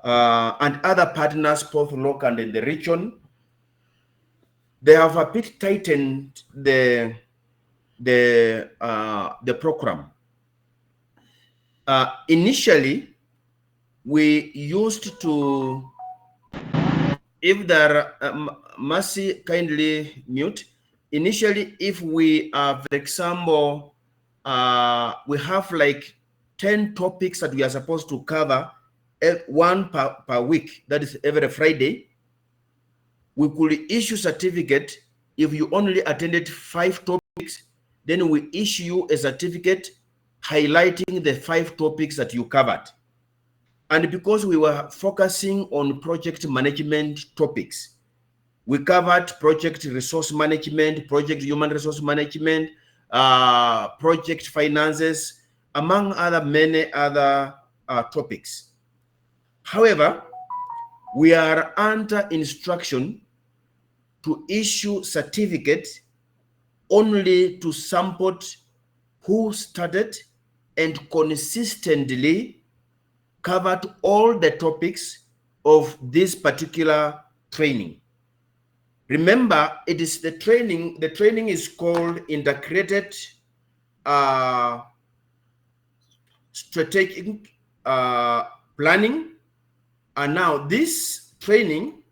and other partners, both local and in the region. They have a bit tightened the program. Initially, we used to, if there, Mercy, kindly mute. Initially, if we, for example, we have like 10 topics that we are supposed to cover, one per week, that is every Friday, we could issue certificate. If you only attended 5 topics, then we issue you a certificate highlighting the 5 topics that you covered. And because we were focusing on project management topics, we covered project resource management, project human resource management, project finances, among many other topics. However, we are under instruction to issue certificates only to somebody who started and consistently covered all the topics of this particular training. Remember, it is the training is called integrated strategic planning. And now this training,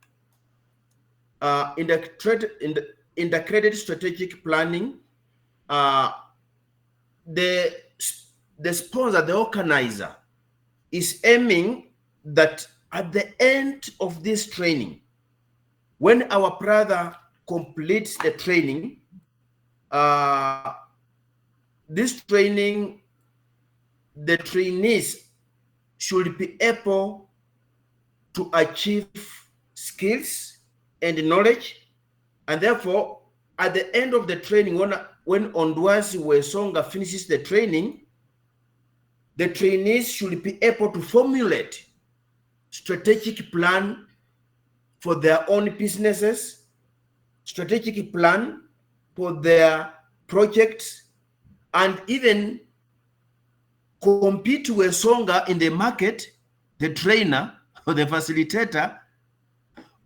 integrated strategic planning, the sponsor, the organizer, is aiming that at the end of this training, when our brother completes the training, this training, the trainees should be able to achieve skills and knowledge, and therefore, at the end of the training, when Ondwasi Wesonga finishes the training, the trainees should be able to formulate strategic plan for their own businesses, strategic plan for their projects, and even compete with Songa in the market, the trainer or the facilitator,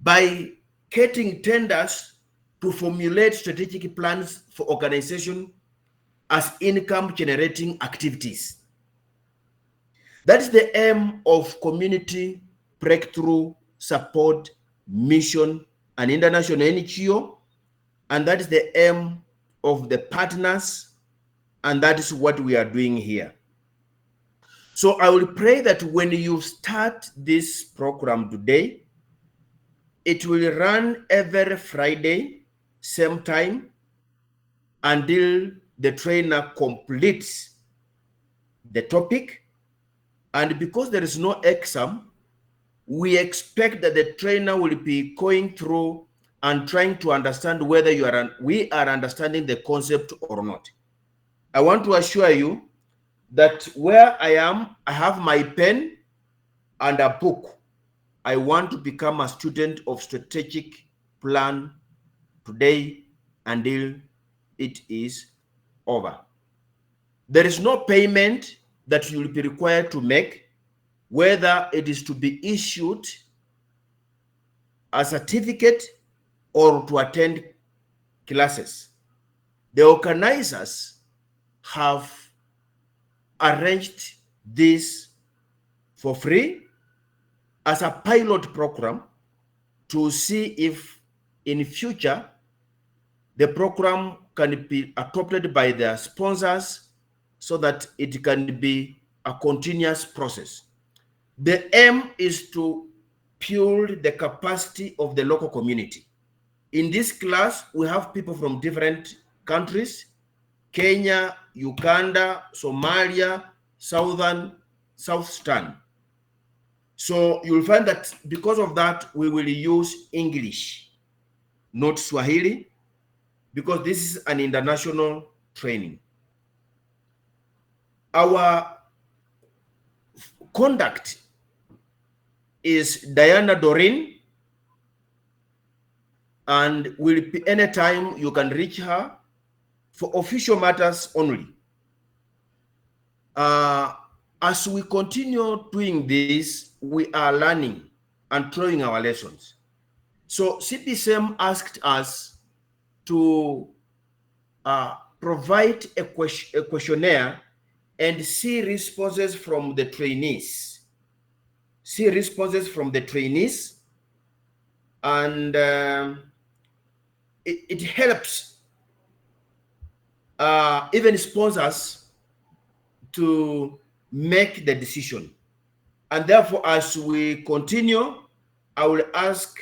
by getting tenders to formulate strategic plans for organization as income generating activities. That is the aim of Community Breakthrough Support Mission, an international NGO, and that is the aim of the partners, and that is what we are doing here. So I will pray that when you start this program today, it will run every Friday, same time, until the trainer completes the topic. And because there is no exam, we expect that the trainer will be going through and trying to understand whether we are understanding the concept or not. I want to assure you that where I am, I have my pen and a book. I want to become a student of strategic plan today until it is over. There is no payment that you will be required to make, whether it is to be issued a certificate or to attend classes. The organizers have arranged this for free as a pilot program to see if in future the program can be adopted by their sponsors so that it can be a continuous process. The aim is to build the capacity of the local community. In this class, we have people from different countries: Kenya, Uganda, Somalia, South Sudan. So you'll find that because of that, we will use English, not Swahili, because this is an international training. Our conduct is Diana Doreen, and will be anytime you can reach her for official matters only. as we continue doing this, we are learning and throwing our lessons. So CPSM asked us to provide a questionnaire and see responses from the trainees. And it helps even sponsors to make the decision. And therefore, as we continue, I will ask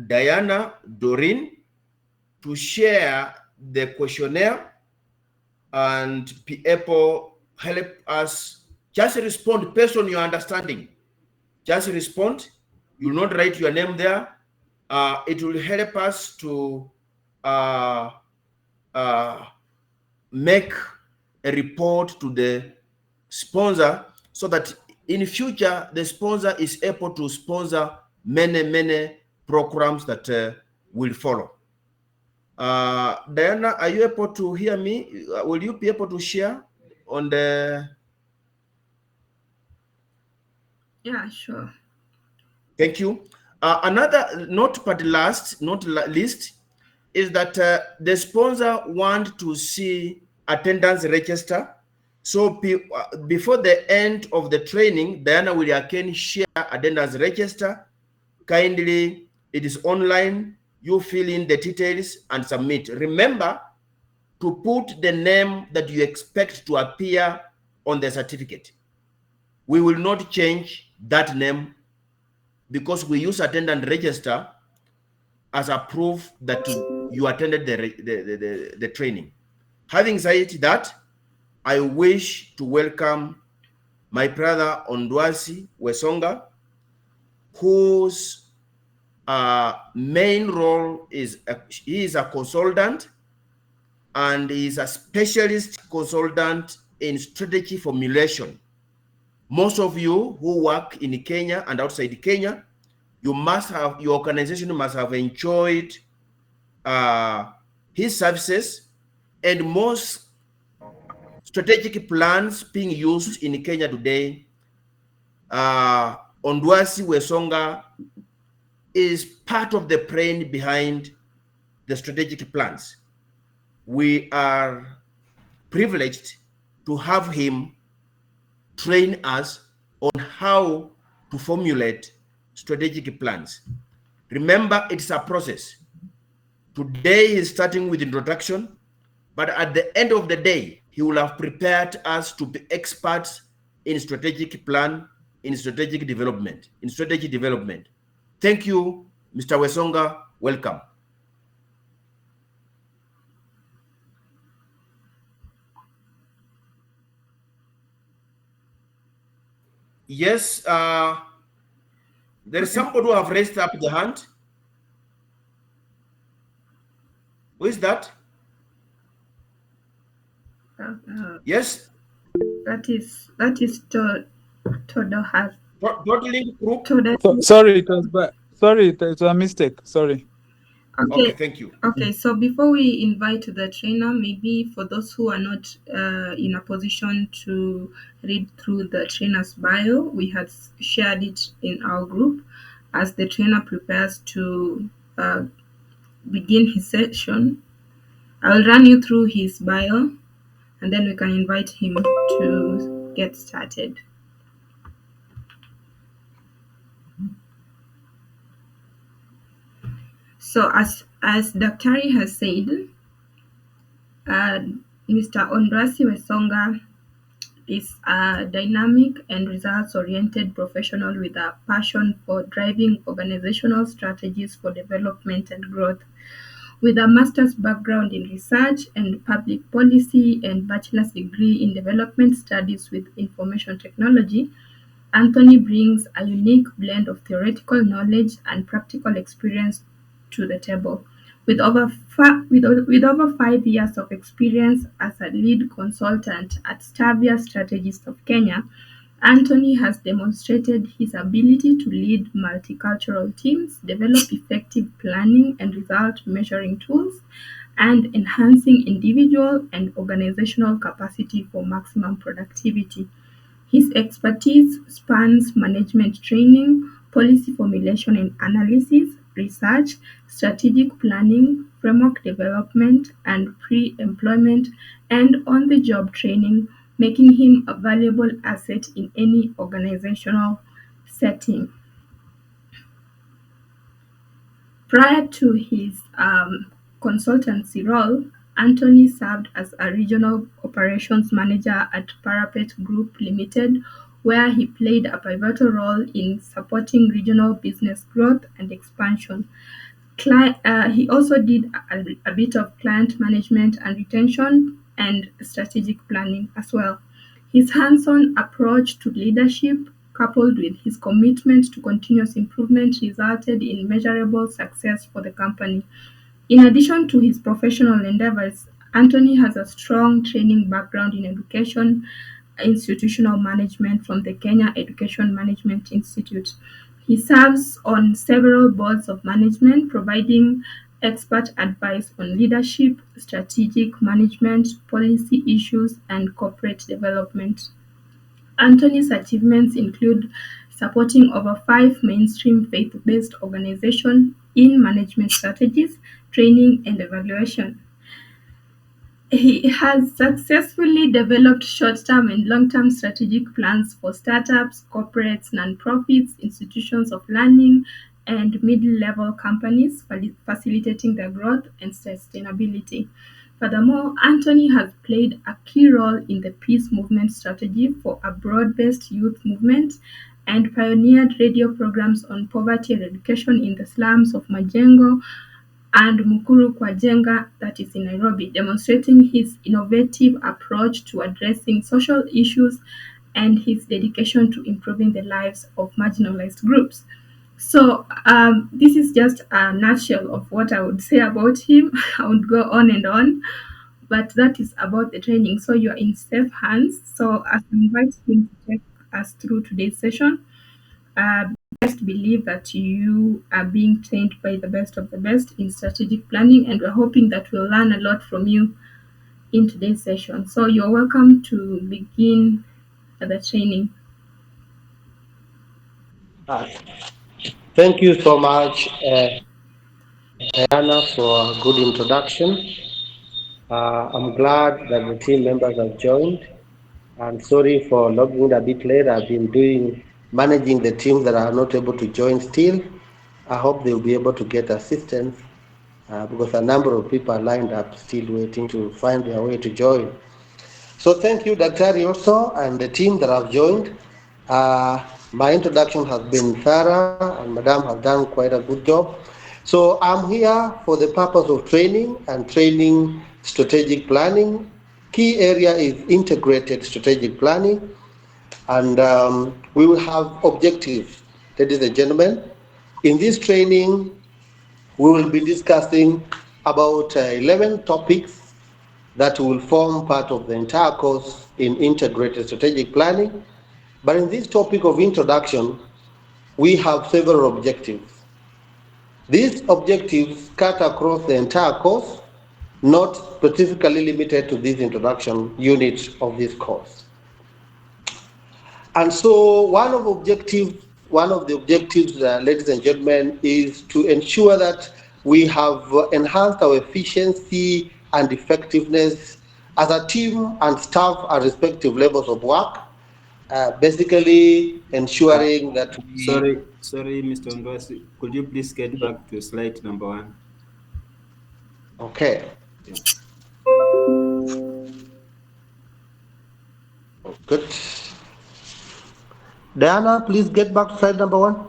Diana Doreen to share the questionnaire and be able to help us. Just respond based on your understanding. Just respond. You will not write your name there. It will help us to make a report to the sponsor, so that in future the sponsor is able to sponsor many programs that will follow. Diana, are you able to hear me? Will you be able to share on the? Yeah, sure. Thank you. Another, not least, is that the sponsor want to see attendance register. So before the end of the training, Diana will again share attendance register. Kindly, it is online. You fill in the details and submit. Remember to put the name that you expect to appear on the certificate. We will not change that name because we use attendance register as a proof that you attended the training. Having said that, I wish to welcome my brother Ondwasi Wesonga, whose main role is he is a consultant, and he is a specialist consultant in strategy formulation. Most of you who work in Kenya and outside Kenya, your organization must have enjoyed his services, and most strategic plans being used in Kenya today. Ondwasi Wesonga is part of the brain behind the strategic plans. We are privileged to have him train us on how to formulate strategic plans. Remember, it's a process. Today he's starting with introduction, but at the end of the day, he will have prepared us to be experts in strategic plan, in strategy development. Thank you, Mr. Wesonga. Welcome. Yes, there is somebody who have raised up the hand. Who is that? Yes. That is Todo has. Link group. Sorry, it was bad. Sorry, it was a mistake. Sorry. Okay, thank you. Okay, so before we invite the trainer, maybe for those who are not in a position to read through the trainer's bio, we had shared it in our group as the trainer prepares to begin his session. I'll run you through his bio and then we can invite him to get started. So as Daktari has said, Mr. Ondwasi Wesonga is a dynamic and results-oriented professional with a passion for driving organizational strategies for development and growth. With a master's background in research and public policy and bachelor's degree in development studies with information technology, Anthony brings a unique blend of theoretical knowledge and practical experience to the table. With over 5 years of experience as a lead consultant at Stavia Strategist of Kenya, Anthony has demonstrated his ability to lead multicultural teams, develop effective planning and result measuring tools, and enhancing individual and organizational capacity for maximum productivity. His expertise spans management training, policy formulation and analysis, research, strategic planning, framework development, and pre-employment and on-the-job training, making him a valuable asset in any organizational setting. Prior to his consultancy role, Anthony served as a regional operations manager at Parapet Group Limited, where he played a pivotal role in supporting regional business growth and expansion. He also did a bit of client management and retention and strategic planning as well. His hands-on approach to leadership, coupled with his commitment to continuous improvement, resulted in measurable success for the company. In addition to his professional endeavors, Anthony has a strong training background in education, institutional management from the Kenya Education Management Institute. He serves on several boards of management, providing expert advice on leadership, strategic management, policy issues, and corporate development. Anthony's achievements include supporting over 5 mainstream faith-based organizations in management strategies, training, and evaluation. He has successfully developed short-term and long-term strategic plans for startups, corporates, nonprofits, institutions of learning, and middle-level companies, facilitating their growth and sustainability. Furthermore, Anthony has played a key role in the peace movement strategy for a broad-based youth movement and pioneered radio programs on poverty eradication in the slums of Majengo and Mukuru kwa Jenga, that is in Nairobi, demonstrating his innovative approach to addressing social issues and his dedication to improving the lives of marginalized groups. So this is just a nutshell of what I would say about him. I would go on and on, but that is about the training. So you're in safe hands. So as I invite him to take us through today's session, best believe that you are being trained by the best of the best in strategic planning, and we're hoping that we'll learn a lot from you in today's session. So you're welcome to begin the training. Thank you so much, Diana, for a good introduction. I'm glad that the team members have joined. I'm sorry for logging a bit late. I've been managing the teams that are not able to join still. I hope they'll be able to get assistance because a number of people are lined up still waiting to find their way to join. So thank you, Daktari, also, and the team that have joined. My introduction has been thorough, and Madam has done quite a good job. So I'm here for the purpose of training and training strategic planning. Key area is integrated strategic planning, and we will have objectives, ladies and gentlemen. In this training, we will be discussing about 11 topics that will form part of the entire course in integrated strategic planning. But in this topic of introduction, we have several objectives. These objectives cut across the entire course, not specifically limited to this introduction unit of this course. And so one of the objectives, ladies and gentlemen, is to ensure that we have enhanced our efficiency and effectiveness as a team and staff at respective levels of work, basically ensuring that we... Sorry, Mr. Ndwasi, could you please get back to slide number 1? Okay. Yeah. Good. Diana, please get back to slide number 1.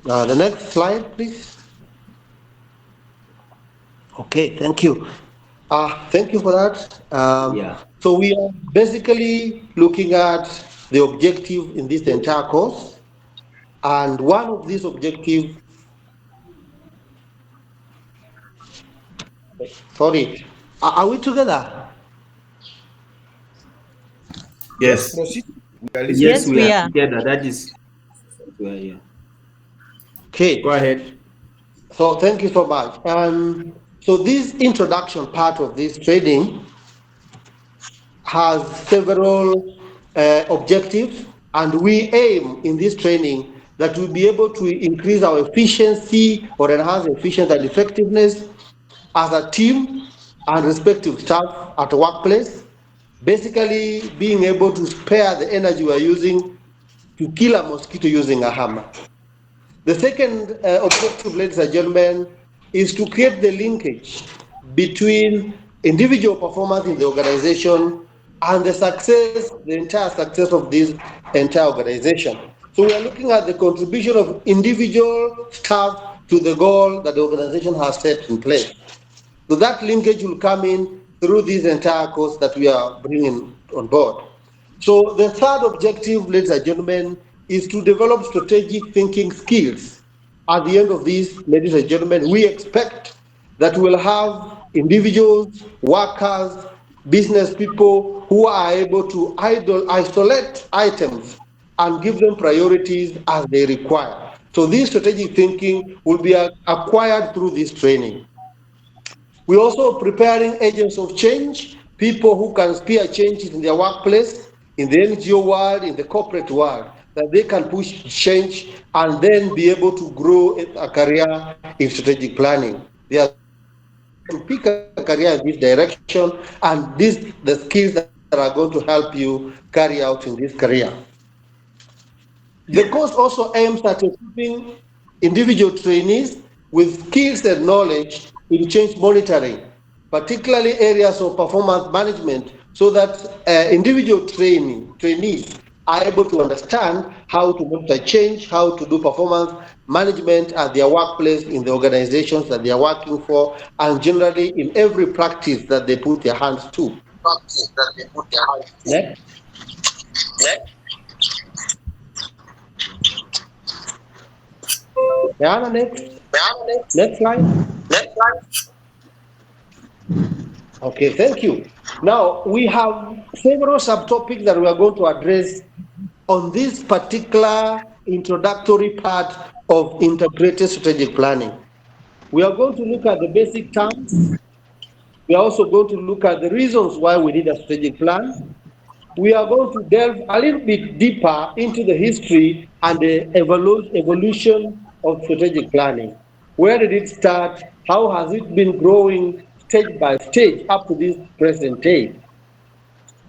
The next slide, please. Okay, thank you. Thank you for that. Yeah. So we are basically looking at the objective in this entire course, and one of these objectives, sorry, are we together? Yes. Proceed. Yes, we are are. together. That is, we are here. Okay. Go ahead. So thank you so much. So this introduction part of this training has several objectives, and we aim in this training that we'll be able to increase our efficiency or enhance efficiency and effectiveness as a team and respective staff at the workplace. Basically, being able to spare the energy we're using to kill a mosquito using a hammer. The second objective, ladies and gentlemen, is to create the linkage between individual performance in the organization and the success, the entire success of this entire organization. So we are looking at the contribution of individual staff to the goal that the organization has set in place. So that linkage will come in through this entire course that we are bringing on board. So the third objective, ladies and gentlemen, is to develop strategic thinking skills. At the end of this, ladies and gentlemen, we expect that we'll have individuals, workers, business people who are able to isolate items and give them priorities as they require. So this strategic thinking will be acquired through this training. We're also preparing agents of change, people who can spear changes in their workplace, in the NGO world, in the corporate world, that they can push change and then be able to grow a career in strategic planning. They are to pick a career in this direction, and the skills that are going to help you carry out in this career. The course also aims at equipping individual trainees with skills and knowledge in change monitoring, particularly areas of performance management, so that individual trainees are able to understand how to monitor change, how to do performance management at their workplace, in the organizations that they are working for, and generally in every practice that they put their hands to. Next. Yeah, next slide. Okay, thank you. Now, we have several subtopics that we are going to address on this particular introductory part of integrated strategic planning. We are going to look at the basic terms. We are also going to look at the reasons why we need a strategic plan. We are going to delve a little bit deeper into the history and the evolution of strategic planning. Where did it start? How has it been growing stage by stage up to this present day?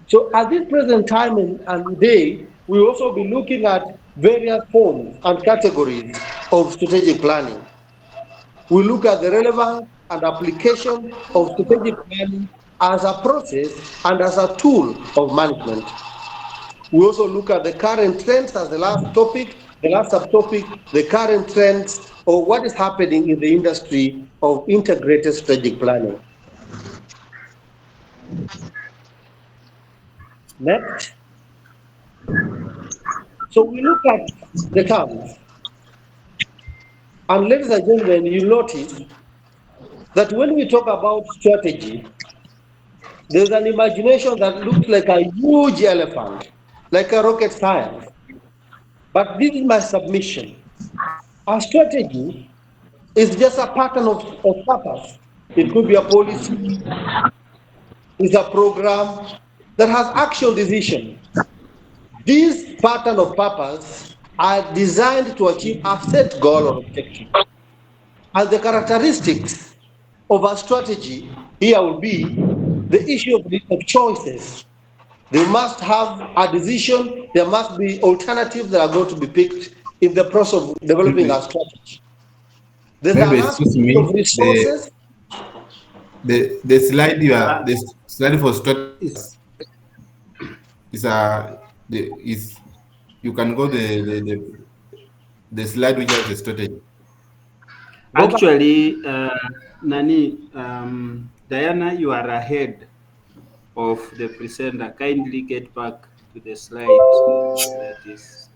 So at this present time and day, we will also be looking at various forms and categories of strategic planning. We look at the relevance and application of strategic planning as a process and as a tool of management. We also look at the current trends as the last topic, the last subtopic, the current trends, or what is happening in the industry of integrated strategic planning. Next. So we look at the terms. And ladies and gentlemen, you notice that when we talk about strategy, there's an imagination that looks like a huge elephant, like a rocket science. But this is my submission. A strategy is just a pattern of purpose. It could be a policy, it's a program that has actual decision. These pattern of purpose are designed to achieve a set goal or objective. And the characteristics of a strategy here will be the issue of choices. They must have a decision. There must be alternatives that are going to be picked in the process of developing a strategy. There's an aspect of resources. The slide you are the slide for strategy is you can go the slide which has the strategy. Actually, Diana, you are ahead of the presenter. Kindly get back to the slide that is.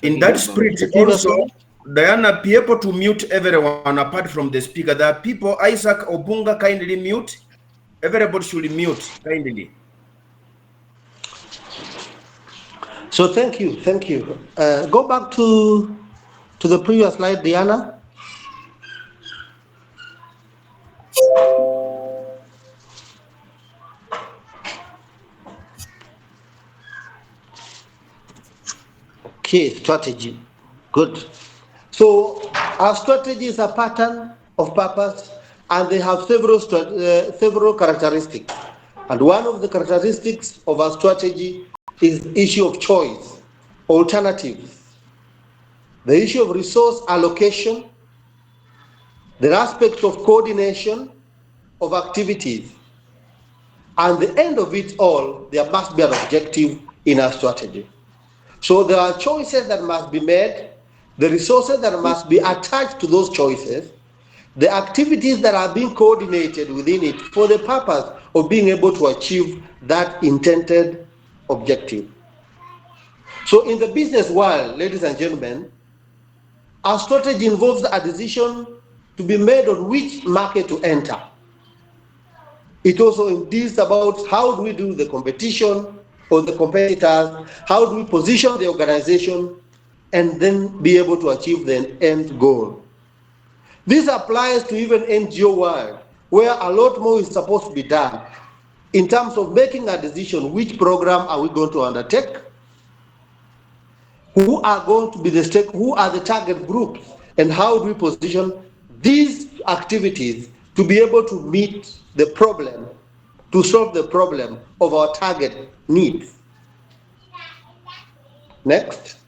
In that spirit, also, Diana, be able to mute everyone apart from the speaker. There are people, Isaac Obunga, kindly mute. Everybody should mute, kindly. So thank you. Go back to to the previous slide, Diana. Okay, strategy. Good. So our strategy is a pattern of purpose, and they have several characteristics. And one of the characteristics of our strategy is the issue of choice, alternatives, the issue of resource allocation, the aspect of coordination of activities, and the end of it all, there must be an objective in our strategy. So there are choices that must be made, the resources that must be attached to those choices, the activities that are being coordinated within it for the purpose of being able to achieve that intended objective. So in the business world, ladies and gentlemen, our strategy involves a decision to be made on which market to enter. It also deals about how do we do the competition or the competitors, how do we position the organization, and then be able to achieve the end goal. This applies to even NGO world, where a lot more is supposed to be done in terms of making a decision, which program are we going to undertake, who are going to be who are the target groups, and how do we position these activities to be able to meet the problem, to solve the problem of our target needs. Next.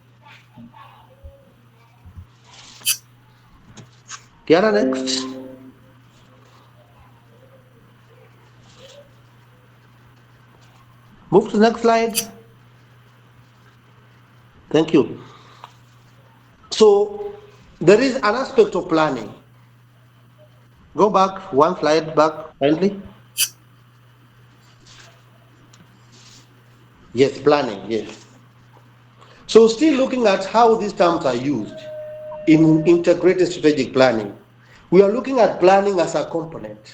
Diana, next. Move to the next slide. Thank you. So there is an aspect of planning. Go back, one slide back, kindly. Yes, planning, yes. So still looking at how these terms are used in integrated strategic planning, we are looking at planning as a component.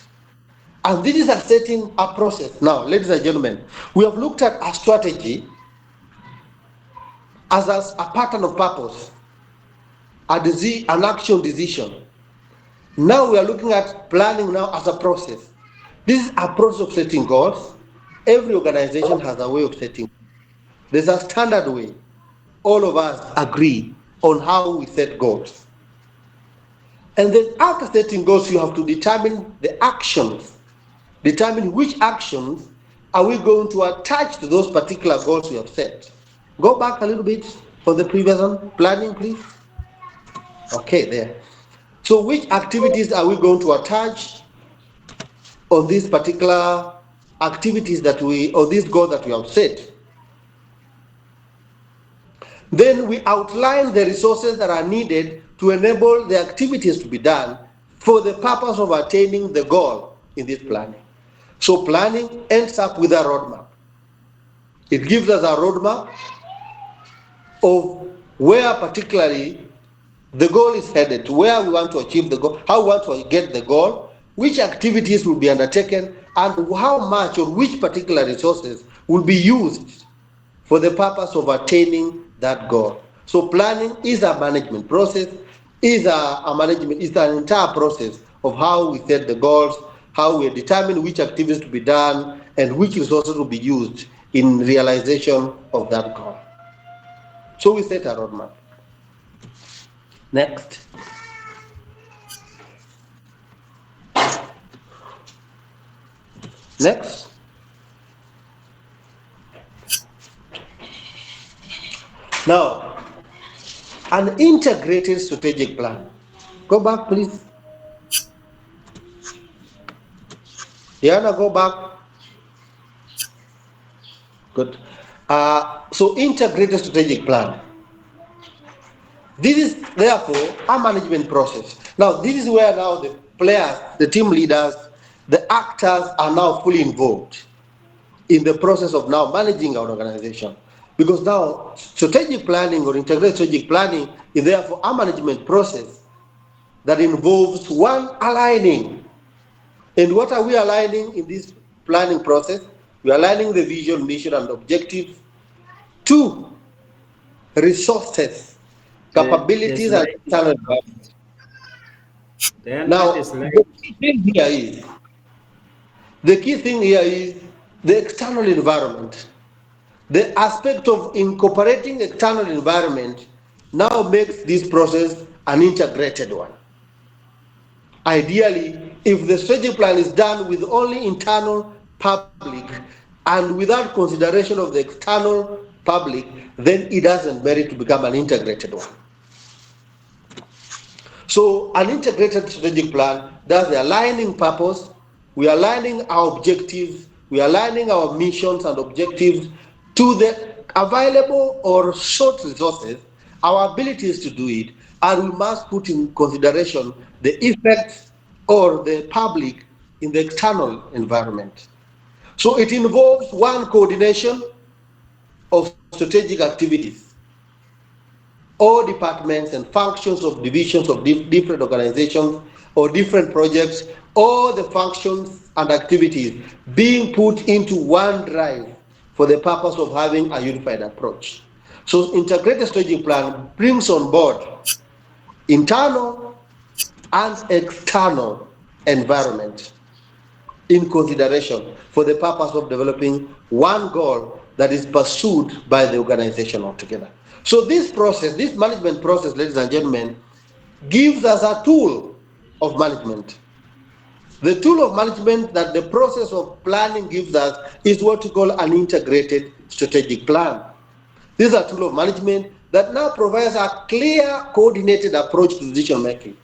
And this is a setting a process. Now, ladies and gentlemen, we have looked at a strategy as a pattern of purpose, an action decision. Now we are looking at planning now as a process. This is a process of setting goals. Every organization has a way of setting. There's a standard way. All of us agree on how we set goals. And then after setting goals, you have to determine the actions. Determine which actions are we going to attach to those particular goals we have set. Go back a little bit for the previous one. Planning, please. Okay, there. So which activities are we going to attach on these particular activities or this goal that we have set? Then we outline the resources that are needed to enable the activities to be done for the purpose of attaining the goal in this planning. So planning ends up with a roadmap. It gives us a roadmap of where particularly the goal is headed, to where we want to achieve the goal, how we want to get the goal, which activities will be undertaken, and how much or which particular resources will be used for the purpose of attaining that goal. So planning is a management process, is an entire process of how we set the goals, how we determine which activities to be done, and which resources will be used in realization of that goal. So we set a roadmap. Next. Next. Now, an integrated strategic plan. Go back, please. Diana, go back. Good. So integrated strategic plan. This is therefore a management process. Now, this is where now the players, the team leaders, the actors are now fully involved in the process of now managing our organization. Because now strategic planning or integrated strategic planning is therefore a management process that involves one, aligning. And what are we aligning in this planning process? We are aligning the vision, mission, and objectives. 2, resources. capabilities and slide, external environment. the Now, slide. the key thing here is the external environment. The aspect of incorporating external environment now makes this process an integrated one. Ideally, if the strategic plan is done with only internal public and without consideration of the external public, then it doesn't merit to become an integrated one. So an integrated strategic plan does the aligning purpose, we are aligning our objectives, we are aligning our missions and objectives to the available or short resources, our abilities to do it, and we must put in consideration the effects or the public in the external environment. So it involves one, coordination of strategic activities. All departments and functions of divisions of different organizations or different projects, all the functions and activities being put into one drive for the purpose of having a unified approach. So integrated strategic plan brings on board internal and external environment in consideration for the purpose of developing one goal that is pursued by the organization altogether. So this process, this management process, ladies and gentlemen, gives us a tool of management. The tool of management that the process of planning gives us is what we call an integrated strategic plan. This is a tool of management that now provides a clear, coordinated approach to decision making.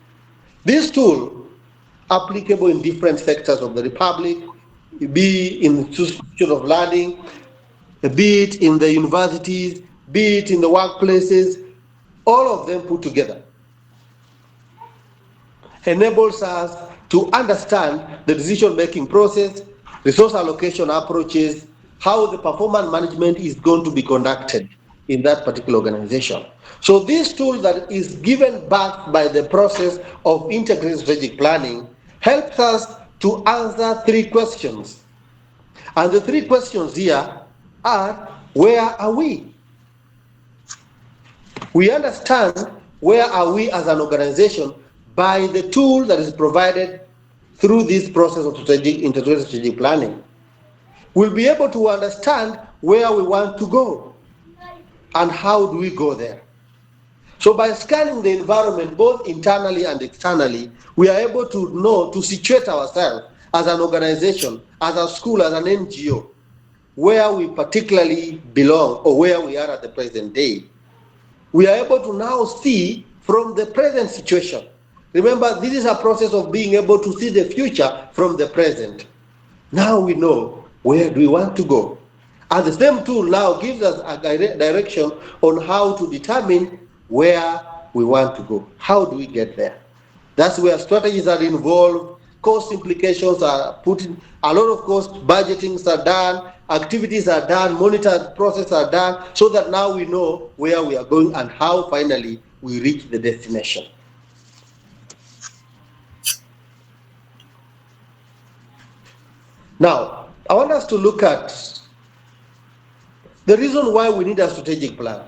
This tool, applicable in different sectors of the Republic, be in institutions of learning, be it in the universities, be it in the workplaces, all of them put together, enables us to understand the decision-making process, resource allocation approaches, how the performance management is going to be conducted in that particular organization. So this tool that is given back by the process of integrated strategic planning helps us to answer three questions. And the three questions here are, where are we? We understand where are we as an organization by the tool that is provided through this process of integrated strategic planning. We'll be able to understand where we want to go and how do we go there. So by scanning the environment, both internally and externally, we are able to know, to situate ourselves as an organization, as a school, as an NGO, where we particularly belong or where we are at the present day. We are able to now see from the present situation. Remember, this is a process of being able to see the future from the present. Now we know where do we want to go. And the same tool now gives us a direction on how to determine where we want to go. How do we get there? That's where strategies are involved, cost implications are put in, a lot of cost budgetings are done, activities are done, monitored processes are done, so that now we know where we are going and how finally we reach the destination. Now, I want us to look at the reason why we need a strategic plan.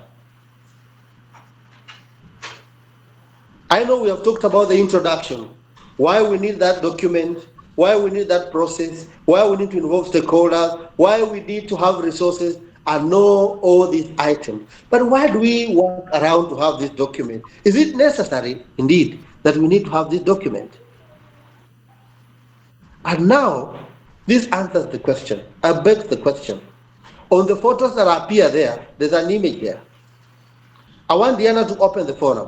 I know we have talked about the introduction, why we need that document, why we need that process, why we need to involve stakeholders, why we need to have resources and know all these items. But why do we walk around to have this document? Is it necessary, indeed, that we need to have this document? And now, this answers the question, begs the question. On the photos that appear there, there's an image there. I want Diana to open the forum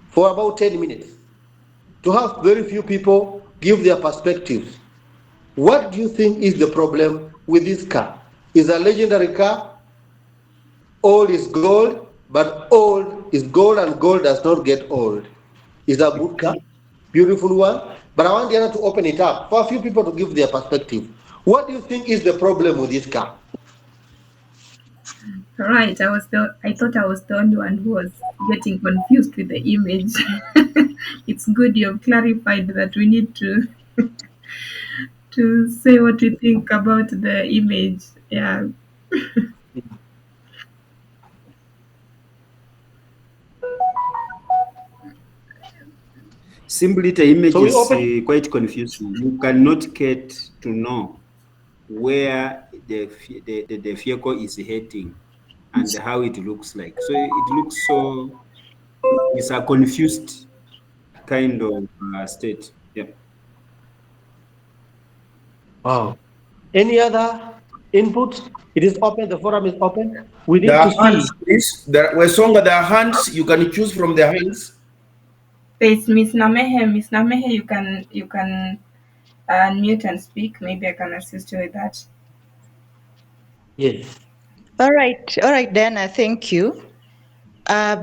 for about 10 minutes, to have very few people give their perspectives. What do you think is the problem with this car? Is a legendary car? Old is gold, but old is gold and gold does not get old. Is a good car, beautiful one, but I want Diana to open it up for a few people to give their perspective. What do you think is the problem with this car? Right, I thought I was the only one who was getting confused with the image. It's good you've clarified that we need to to say what we think about the image. Yeah. Simply, the image So we is open. quite confusing. You cannot get to know where the vehicle is heading and how it looks like. So it looks so, it's a confused kind of state. Yeah. Wow. Any other input? It is open. The forum is open. We There need to are hands, see. please. Wesonga, there are hands. You can choose from the hands. There's Miss Namehe. Miss Namehe, you can unmute and speak. Maybe I can assist you with that. Yes. All right, Diana, thank you.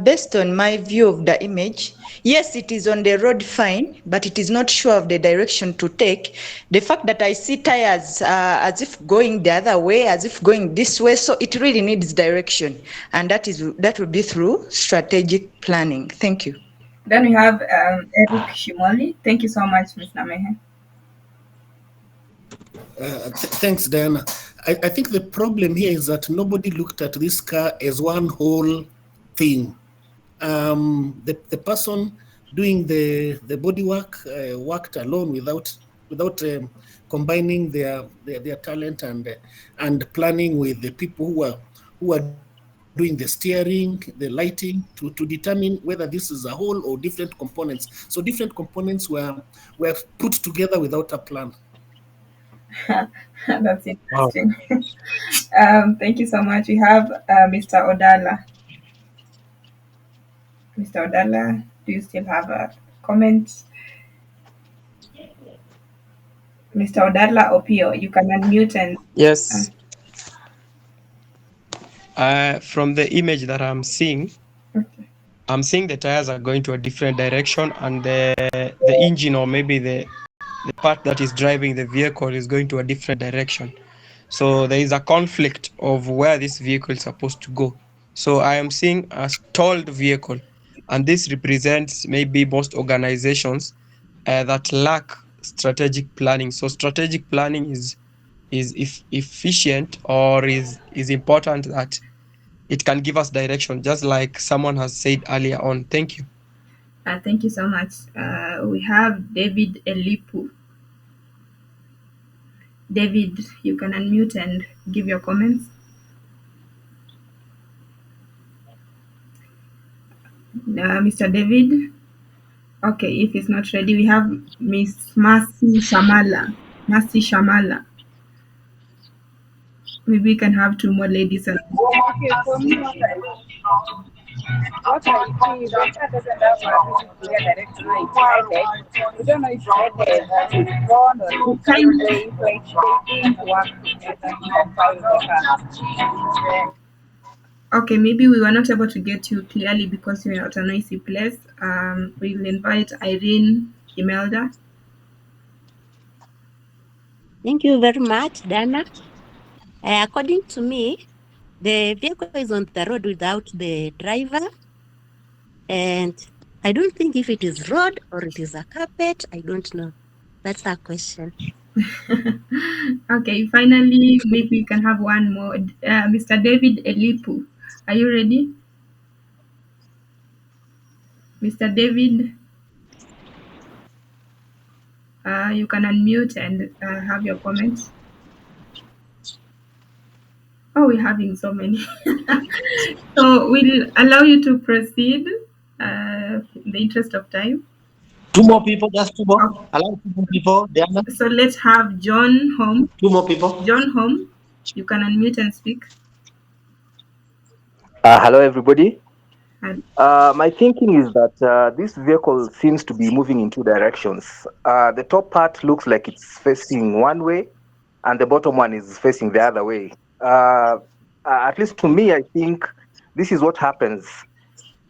Based on my view of the image, yes, it is on the road fine, but it is not sure of the direction to take. The fact that I see tires as if going the other way, as if going this way, so it really needs direction, and that will be through strategic planning. Thank you. Then we have Eric Shimoli. Thank you so much, Miss Namehe. Thanks, Diana. I think the problem here is that nobody looked at this car as one whole thing. The person doing the body work worked alone without combining their talent and planning with the people who are doing the steering, the lighting, to determine whether this is a whole or different components. So different components were put together without a plan. That's interesting. Thank you so much. We have Mr. Odala. Mr. Odala, do you still have a comment? Mr. Odala Opio, you can unmute and... Yes. From the image that I'm seeing, Okay. I'm seeing the tires are going to a different direction, and the engine, or maybe the part that is driving the vehicle, is going to a different direction. So there is a conflict of where this vehicle is supposed to go. So I am seeing a stalled vehicle, and this represents maybe most organizations that lack strategic planning. So strategic planning is efficient, or is important, that it can give us direction, just like someone has said earlier on. Thank you. Thank you so much. We have David Elipu. David, you can unmute and give your comments. Mr. David? Okay, if he's not ready, we have Miss Mercy Shamala. Mercy Shamala. Maybe we can have two more ladies. Okay, for me, what I see, the car doesn't have a clear direction. It's headed. We don't know if it's headed that is gone or it's sideways, like they didn't work together to file the car. Okay, maybe we were not able to get you clearly because you're at a noisy place. We'll invite Irene Imelda. Thank you very much, Dana. According to me, the vehicle is on the road without the driver. And I don't think if it is road or it is a carpet, I don't know. That's our question. Okay, finally, maybe we can have one more. Mr. David Elipu, are you ready? Mr. David, you can unmute and have your comments. Oh, we're having so many. So we'll allow you to proceed in the interest of time. Two more people, just two more. Okay. Allow 2 more people. Diana. So let's have John Home. 2 more people. John Home, you can unmute and speak. Hello, everybody. My thinking is that this vehicle seems to be moving in 2 directions. The top part looks like it's facing one way, and the bottom one is facing the other way. At least to me, I think this is what happens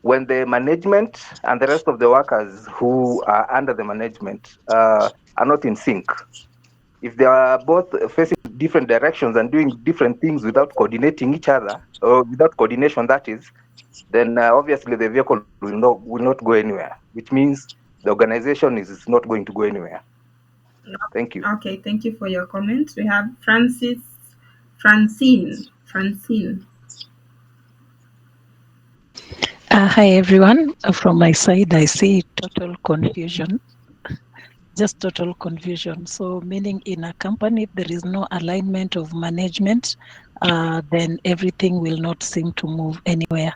when the management and the rest of the workers who are under the management are not in sync. If they are both facing different directions and doing different things without coordinating each other, or without coordination, that is, then obviously the vehicle will not go anywhere, which means the organization is not going to go anywhere. Thank you. Okay, thank you for your comments. We have Francine. Hi, everyone. From my side, I see total confusion. just total confusion. So meaning in a company, if there is no alignment of management, then everything will not seem to move anywhere.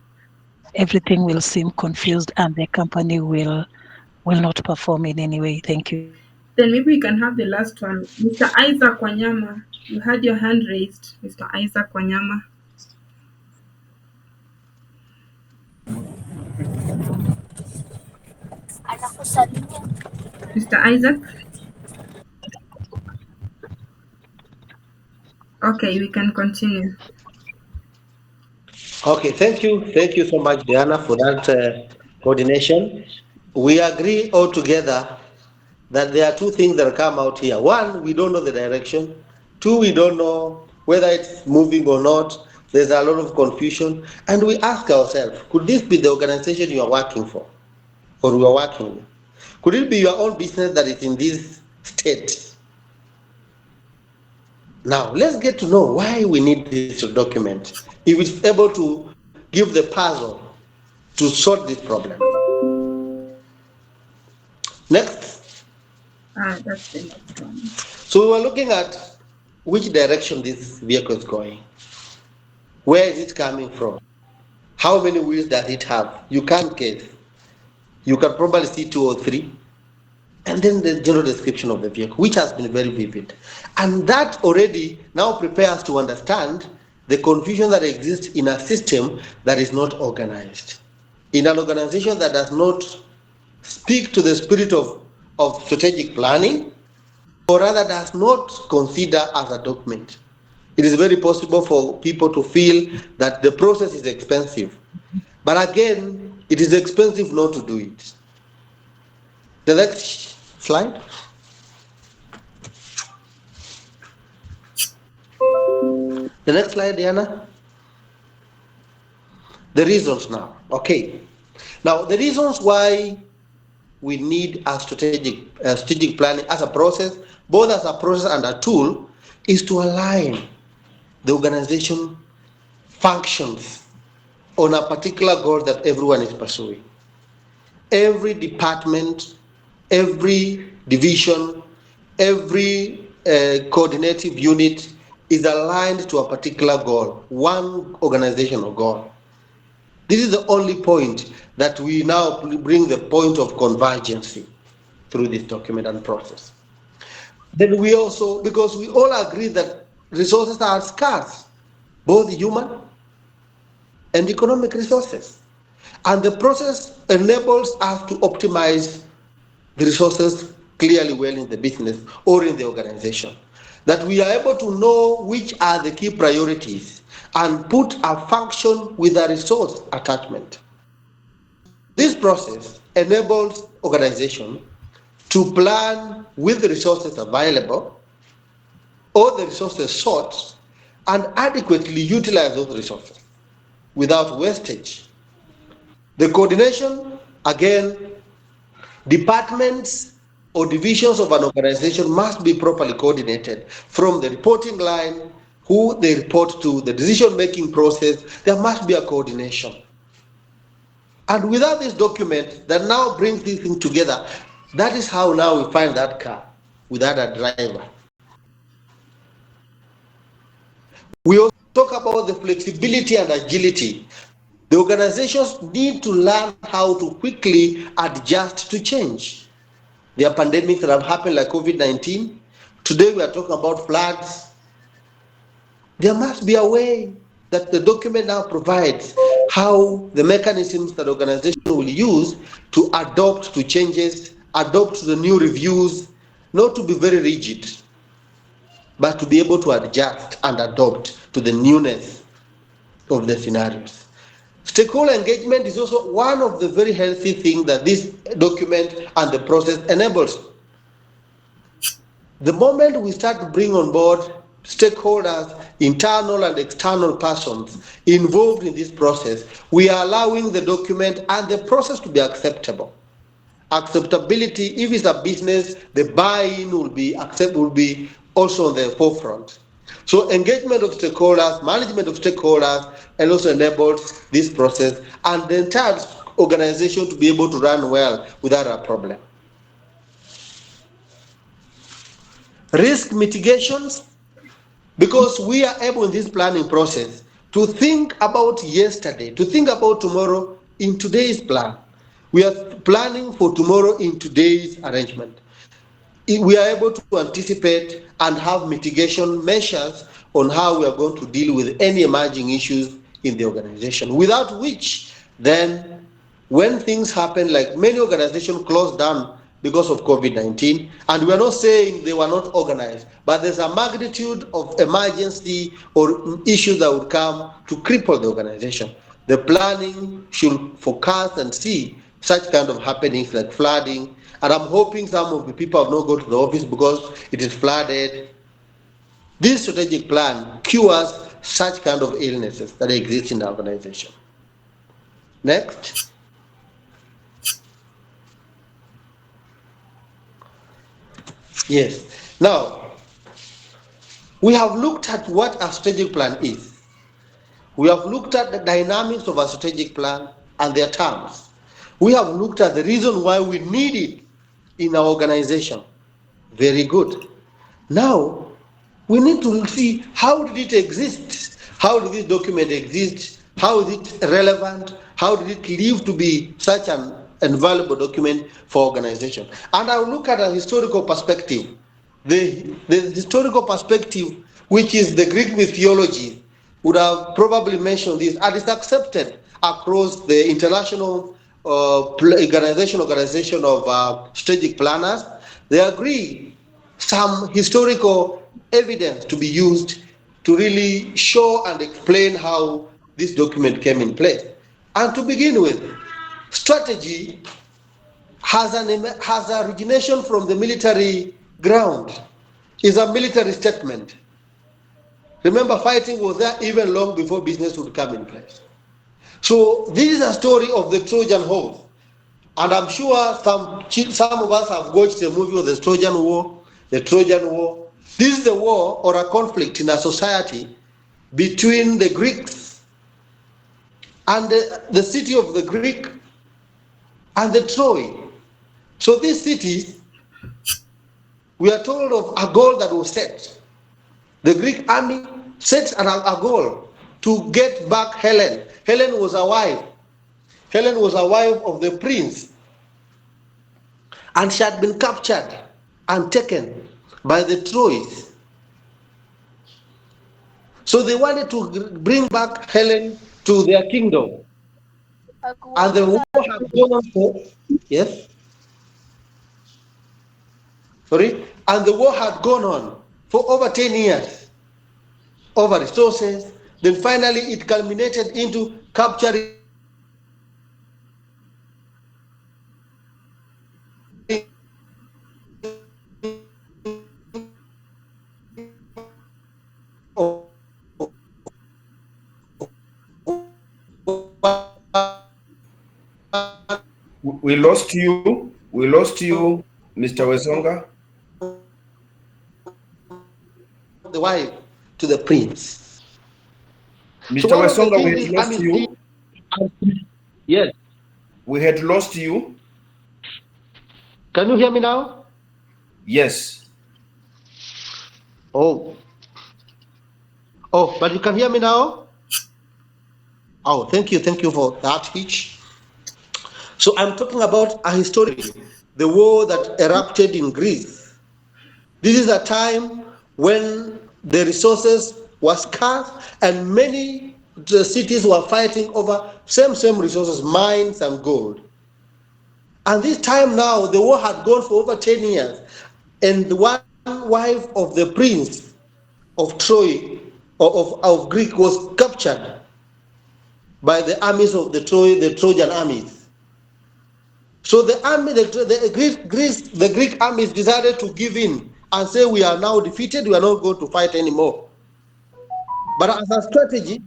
Everything will seem confused and the company will not perform in any way. Thank you. Then maybe we can have the last one. Mr. Isaac Wanyama, you had your hand raised. Mr. Isaac Wanyama. Mr. Isaac? Okay, we can continue. Okay, thank you so much, Diana, for that coordination. We agree all together that there are two things that come out here. One, we don't know the direction. Two, we don't know whether it's moving or not. There's a lot of confusion. And we ask ourselves, could this be the organization you are working for or we are working with? Could it be your own business that is in this state? Now, let's get to know why we need this document. If it's able to give the puzzle to solve this problem. Next. That's the next one. So we were looking at which direction this vehicle is going. Where is it coming from? How many wheels does it have? You can't guess. You can probably see 2 or 3. And then the general description of the vehicle, which has been very vivid. And that already now prepares to understand the confusion that exists in a system that is not organized. In an organization that does not speak to the spirit of strategic planning, or rather does not consider as a document. It is very possible for people to feel that the process is expensive. But again, it is expensive not to do it. The next slide. The next slide, Diana. The reasons now. Okay. Now, the reasons why we need a strategic planning as a process, both as a process and a tool, is to align the organization functions on a particular goal that everyone is pursuing. Every department, every division, every coordinative unit is aligned to a particular goal, one organizational goal. This is the only point that we now bring the point of convergence through this document and process. Then we also, because we all agree that resources are scarce, both human and economic resources. And the process enables us to optimize the resources clearly well in the business or in the organization. That we are able to know which are the key priorities and put a function with a resource attachment. This process enables organization to plan with the resources available or the resources sought and adequately utilize those resources without wastage. The coordination, again, departments or divisions of an organization must be properly coordinated from the reporting line, who they report to, the decision-making process. There must be a coordination. And without this document that now brings these things together, that is how now we find that car without a driver. We also talk about the flexibility and agility. The organizations need to learn how to quickly adjust to change. There are pandemics that have happened like COVID-19. Today we are talking about floods. There must be a way that the document now provides how the mechanisms that organization will use to adopt to changes, adopt to the new reviews, not to be very rigid, but to be able to adjust and adopt to the newness of the scenarios. Stakeholder engagement is also one of the very healthy things that this document and the process enables. The moment we start to bring on board stakeholders, internal and external persons involved in this process, we are allowing the document and the process to be acceptable. Acceptability, if it's a business, the buy-in will be also on the forefront. So engagement of stakeholders, management of stakeholders, and also enables this process and the entire organization to be able to run well without a problem. risk mitigations, because we are able in this planning process to think about yesterday, to think about tomorrow in today's plan. We are planning for tomorrow in today's arrangement. We are able to anticipate and have mitigation measures on how we are going to deal with any emerging issues in the organization, without which then when things happen, like many organizations closed down because of COVID-19, and we are not saying they were not organized, but there's a magnitude of emergency or issues that would come to cripple the organization. The planning should forecast and see such kind of happenings like flooding, and I'm hoping some of the people have not gone to the office because it is flooded. This strategic plan cures such kind of illnesses that exist in the organization. Next. Yes. Now, we have looked at what a strategic plan is. We have looked at the dynamics of a strategic plan and their terms. We have looked at the reason why we need it in our organization. Very good. Now, we need to see how did it exist? How did this document exist? How is it relevant? How did it live to be such an invaluable document for organization? And I'll look at a historical perspective. The historical perspective, which is the Greek mythology, would have probably mentioned this, and it's accepted across the international organization of strategic planners. They agree some historical evidence to be used to really show and explain how this document came in place. And to begin with, strategy has an origination from the military ground. It's a military statement. Remember, fighting was there even long before business would come in place. So this is a story of the Trojan horse. And I'm sure some of us have watched the movie of the Trojan War. The Trojan War. This is a war or a conflict in a society between the Greeks and the city of the Greek and the Troy. So these cities, we are told of a goal that was set. The Greek army set a goal to get back Helen. Helen was a wife. Helen was a wife of the prince. And she had been captured and taken by the Troys. So they wanted to bring back Helen to their kingdom. And the war had gone on for, yes? Sorry? And the war had gone on for over 10 years, over resources. Then finally it culminated into capturing We lost you. We lost you, Mr. Wesonga. The wife to the prince. Mr. Wesonga, we had lost you. Yes. We had lost you. Can you hear me now? Yes. Oh, but you can hear me now? Oh, thank you for that hitch. So I'm talking about a history, the war that erupted in Greece. This is a time when the resources were scarce and many cities were fighting over same resources, mines and gold. And this time now, the war had gone for over 10 years, and one wife of the prince of Troy, of Greek, was captured by the armies of the Trojan armies. So the army, the Greek armies decided to give in and say, we are now defeated, we are not going to fight anymore. But as a strategy,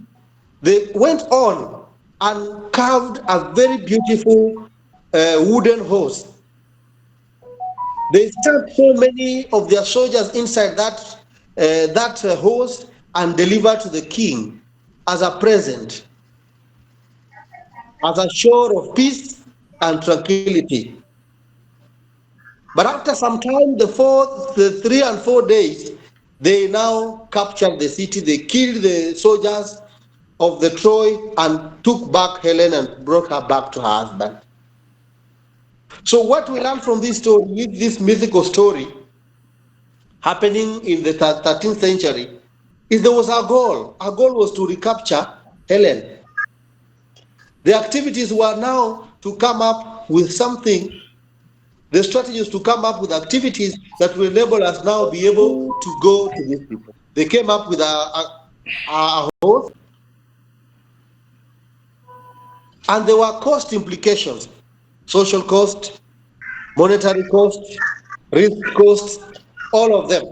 they went on and carved a very beautiful wooden horse. They stamped so many of their soldiers inside that horse and delivered to the king as a present, as a show of peace and tranquility. But after some time, the 3 and 4 days, they now captured the city. They killed the soldiers of the Troy and took back Helen and brought her back to her husband. So what we learn from this story, this mythical story happening in the 13th century, is there was a goal. Our goal was to recapture Helen. The activities were now to come up with something. The strategy is to come up with activities that will enable us now be able to go to these people. They came up with a host, and there were cost implications, social cost, monetary cost, risk cost, all of them.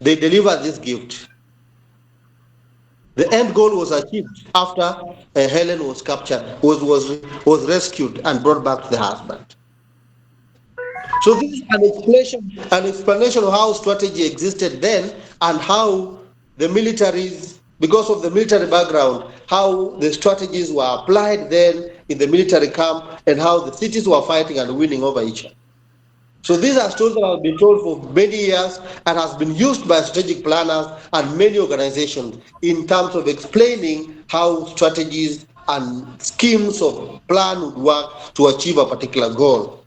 They delivered this gift. The end goal was achieved after Helen was captured, was rescued and brought back to the husband. So this is an explanation of how strategy existed then and how the militaries, because of the military background, how the strategies were applied then in the military camp and how the cities were fighting and winning over each other. So these are stories that have been told for many years and has been used by strategic planners and many organizations in terms of explaining how strategies and schemes of plan would work to achieve a particular goal.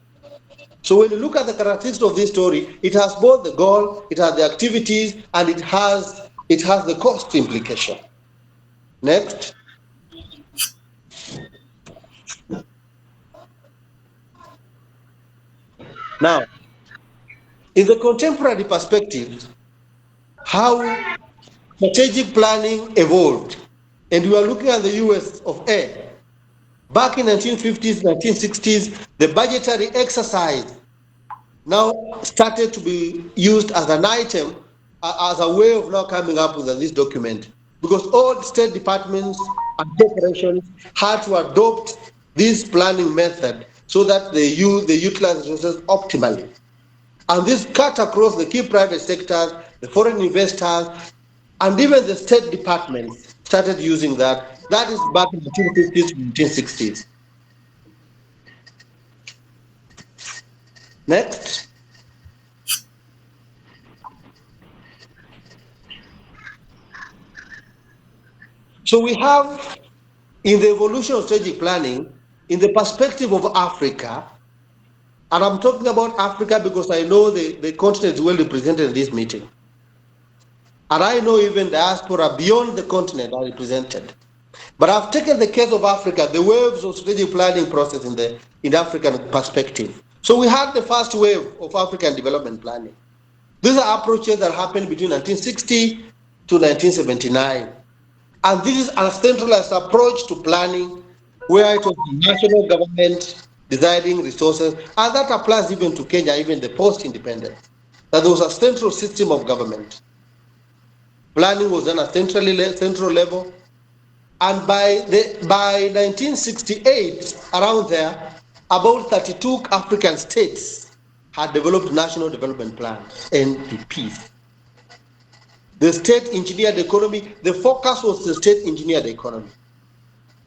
So when you look at the characteristics of this story, it has both the goal, it has the activities, and it has the cost implication. Next. Now, in the contemporary perspective, how strategic planning evolved, and we are looking at the US of A. Back in 1950s, 1960s, the budgetary exercise now started to be used as an item, as a way of now coming up with this document, because all state departments and corporations had to adopt this planning method so that they utilize resources optimally. And this cut across the key private sectors, the foreign investors, and even the state departments started using that. That is back in the 1950s to 1960s. Next. So we have, in the evolution of strategic planning, in the perspective of Africa, and I'm talking about Africa because I know the continent is well represented in this meeting. And I know even diaspora beyond the continent are represented. But I've taken the case of Africa, the waves of strategic planning process in the African perspective. So we had the first wave of African development planning. These are approaches that happened between 1960 to 1979. And this is a centralized approach to planning where it was the national government deciding resources, and that applies even to Kenya, even the post-independence. That there was a central system of government. Planning was done at central level, and by 1968, around there, about 32 African states had developed national development plans, NDPs. The state engineered economy, the focus was the state engineered economy.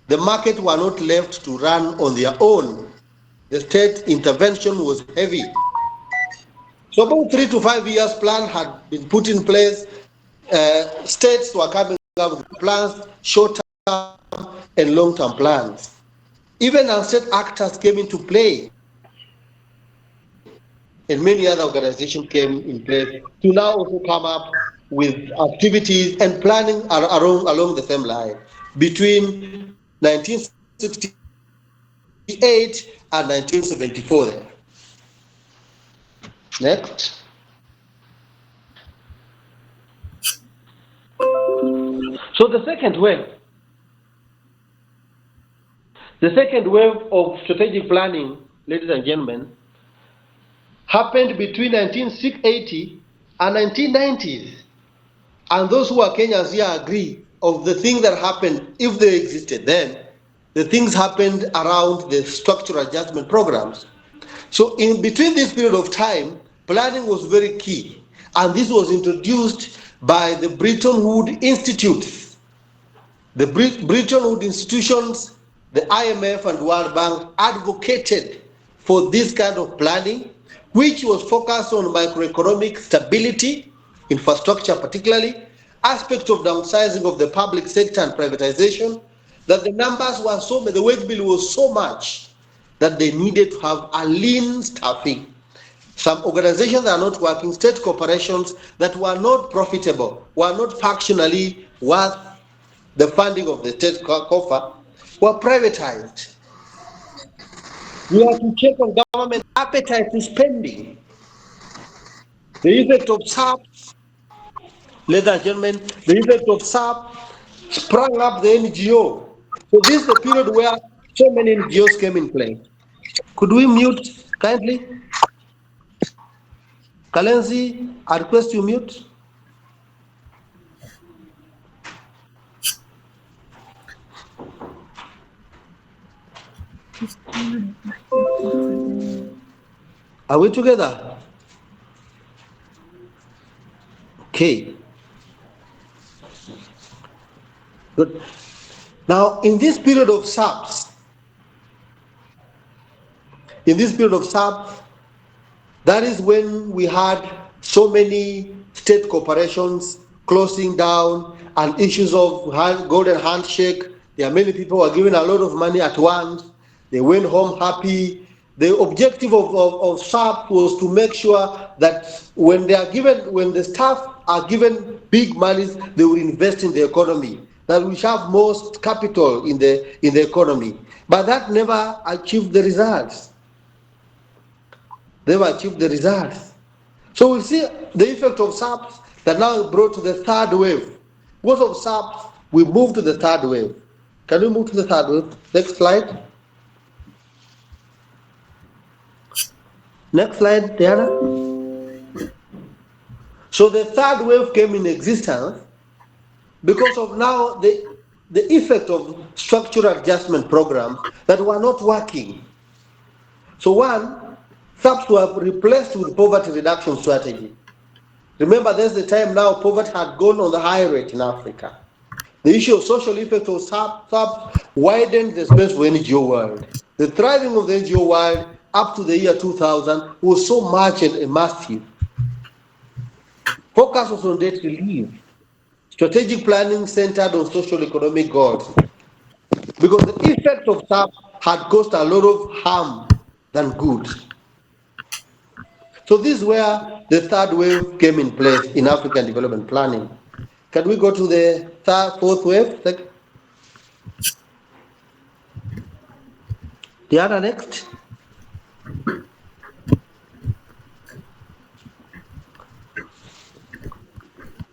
The market were not left to run on their own. The state intervention was heavy. So about 3 to 5 years plan had been put in place. States were coming up with plans, short-term and long-term plans. Even state actors came into play, and many other organizations came in place to now also come up with activities and planning along the same line between 1968 and 1974 there. Next. So the second wave of strategic planning, ladies and gentlemen, happened between 1980 and 1990s. And those who are Kenyans here agree of the things that happened, if they existed then, the things happened around the structural adjustment programs. So in between this period of time, planning was very key. And this was introduced by the Bretton Woods Institutes. The Bretton Woods institutions, the IMF and World Bank advocated for this kind of planning which was focused on macroeconomic stability, infrastructure particularly, aspects of downsizing of the public sector and privatization, that the numbers were so many, the wage bill was so much that they needed to have a lean staffing. Some organizations that are not working, state corporations that were not profitable, were not functionally worth the funding of the state coffer, were privatized. We have to check on government appetite to spending. The effect of SAP, ladies and gentlemen, the effect of SAP sprang up the NGO. So this is the period where so many NGOs came in play. Could we mute kindly? Kalenzi, I request you mute. Are we together? Okay. Good. Now, in this period of SAPs, that is when we had so many state corporations closing down and issues of golden handshake. There are many people who are given a lot of money at once. They went home happy. The objective of SAP was to make sure that when the staff are given big monies, they will invest in the economy, that we have most capital in the economy. But that never achieved the results. Never achieved the results. So we'll see the effect of SAP that now brought to the third wave. Because of SAP, we move to the third wave. Can we move to the third wave? Next slide. Next slide, Diana. So the third wave came in existence because of now the effect of structural adjustment programs that were not working. So one, SAPs were replaced with poverty reduction strategy. Remember, there's the time now poverty had gone on the high rate in Africa. The issue of social effect of SAP widened the space for NGO world. The thriving of the NGO world up to the year 2000 was so much and massive. Focus was on debt relief. Strategic planning centered on social economic goals. Because the effect of SAP had caused a lot of harm than good. So this is where the third wave came in place in African development planning. Can we go to the fourth wave? The other next.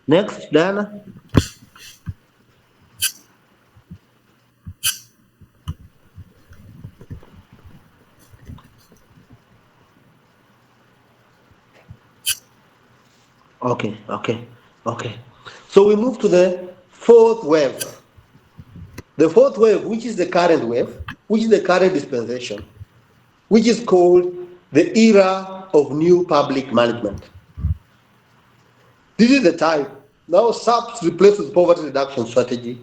Next, Diana. Okay. So we move to the fourth wave. The fourth wave, which is the current wave, which is the current dispensation, which is called the era of new public management. This is the time. Now SAPs replaced with poverty reduction strategy.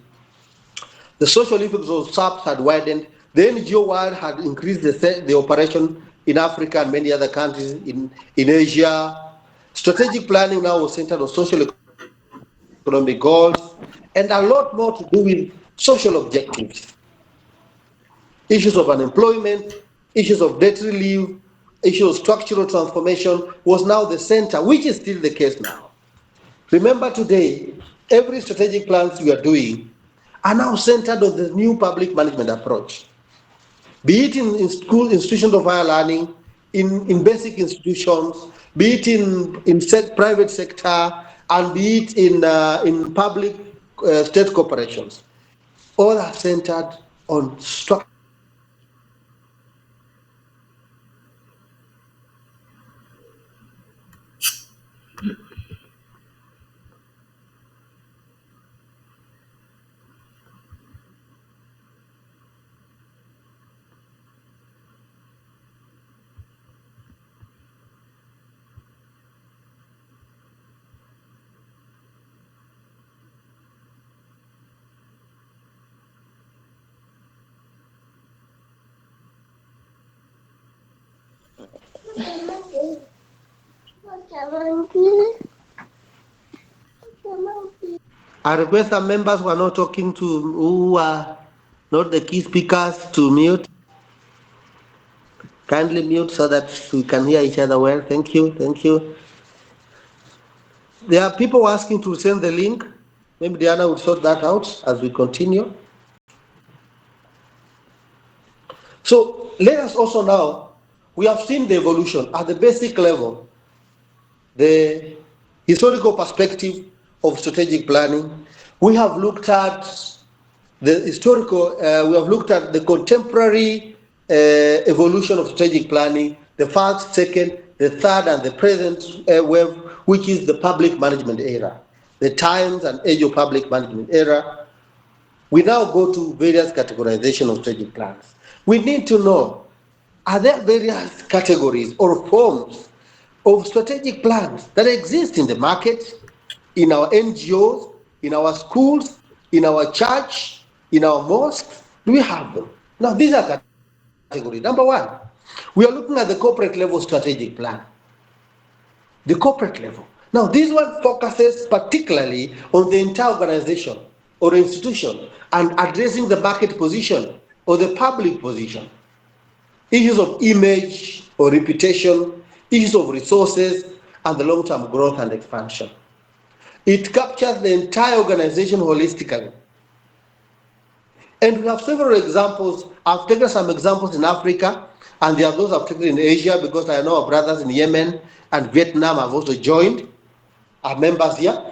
The social effects of SAPs had widened. The NGO world had increased the operation in Africa and many other countries in Asia. Strategic planning now was centered on social economic goals and a lot more to do with social objectives. Issues of unemployment, issues of debt relief, issues of structural transformation was now the center, which is still the case now. Remember today, every strategic plans we are doing are now centered on the new public management approach. Be it in school institutions of higher learning, in basic institutions, be it in private sector, and be it in public state corporations. All are centered on structure. I request some members who are not talking to, who are not the key speakers, to mute. Kindly mute so that we can hear each other well. Thank you. Thank you. There are people asking to send the link. Maybe Diana will sort that out as we continue. So let us also now, we have seen the evolution at the basic level, the historical perspective of strategic planning. We have looked at the historical, we have looked at the contemporary evolution of strategic planning, the first, second, the third, and the present wave, which is the public management era, the times and age of public management era. We now go to various categorization of strategic plans. We need to know, are there various categories or forms of strategic plans that exist in the market, in our NGOs, in our schools, in our church, in our mosques? Do we have them? Now, these are categories. Number one, we are looking at the corporate level strategic plan. The corporate level. Now, this one focuses particularly on the entire organization or institution and addressing the market position or the public position, issues of image or reputation, issues of resources, and the long-term growth and expansion. It captures the entire organization holistically. And we have several examples. I've taken some examples in Africa, and there are those I've taken in Asia, because I know our brothers in Yemen and Vietnam have also joined, our members here.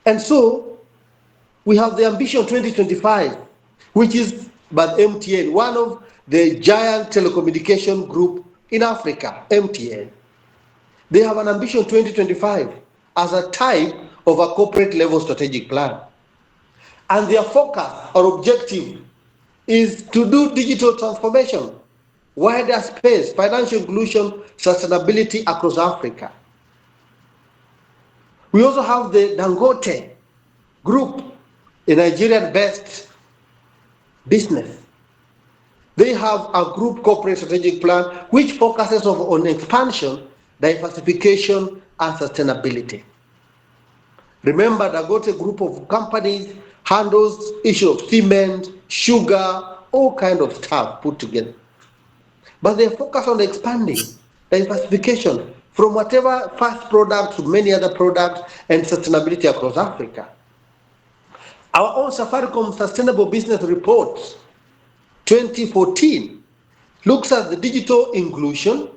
And so we have the Ambition 2025, which is by MTN, one of the giant telecommunication group in Africa, MTN. They have an Ambition 2025 as a type of a corporate level strategic plan. And their focus or objective is to do digital transformation, wider space, financial inclusion, sustainability across Africa. We also have the Dangote group, a Nigerian-based business. They have a group corporate strategic plan which focuses on expansion, diversification, and sustainability. Remember, Dangote group of companies handles issue of cement, sugar, all kind of stuff put together. But they focus on expanding, diversification from whatever first product to many other products and sustainability across Africa. Our own Safaricom Sustainable Business Report 2014 looks at the digital inclusion,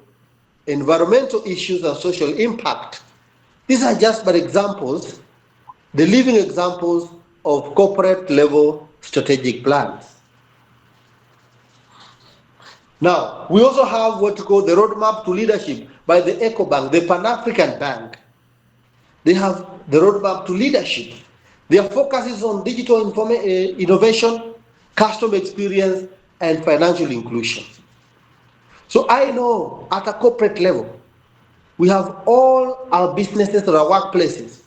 environmental issues, and social impact. These are just but examples, the living examples of corporate level strategic plans. Now, we also have what we call the Roadmap to Leadership by the EcoBank, the Pan-African Bank. They have the Roadmap to Leadership. Their focus is on digital innovation, customer experience, and financial inclusion. So I know at a corporate level, we have all our businesses or our workplaces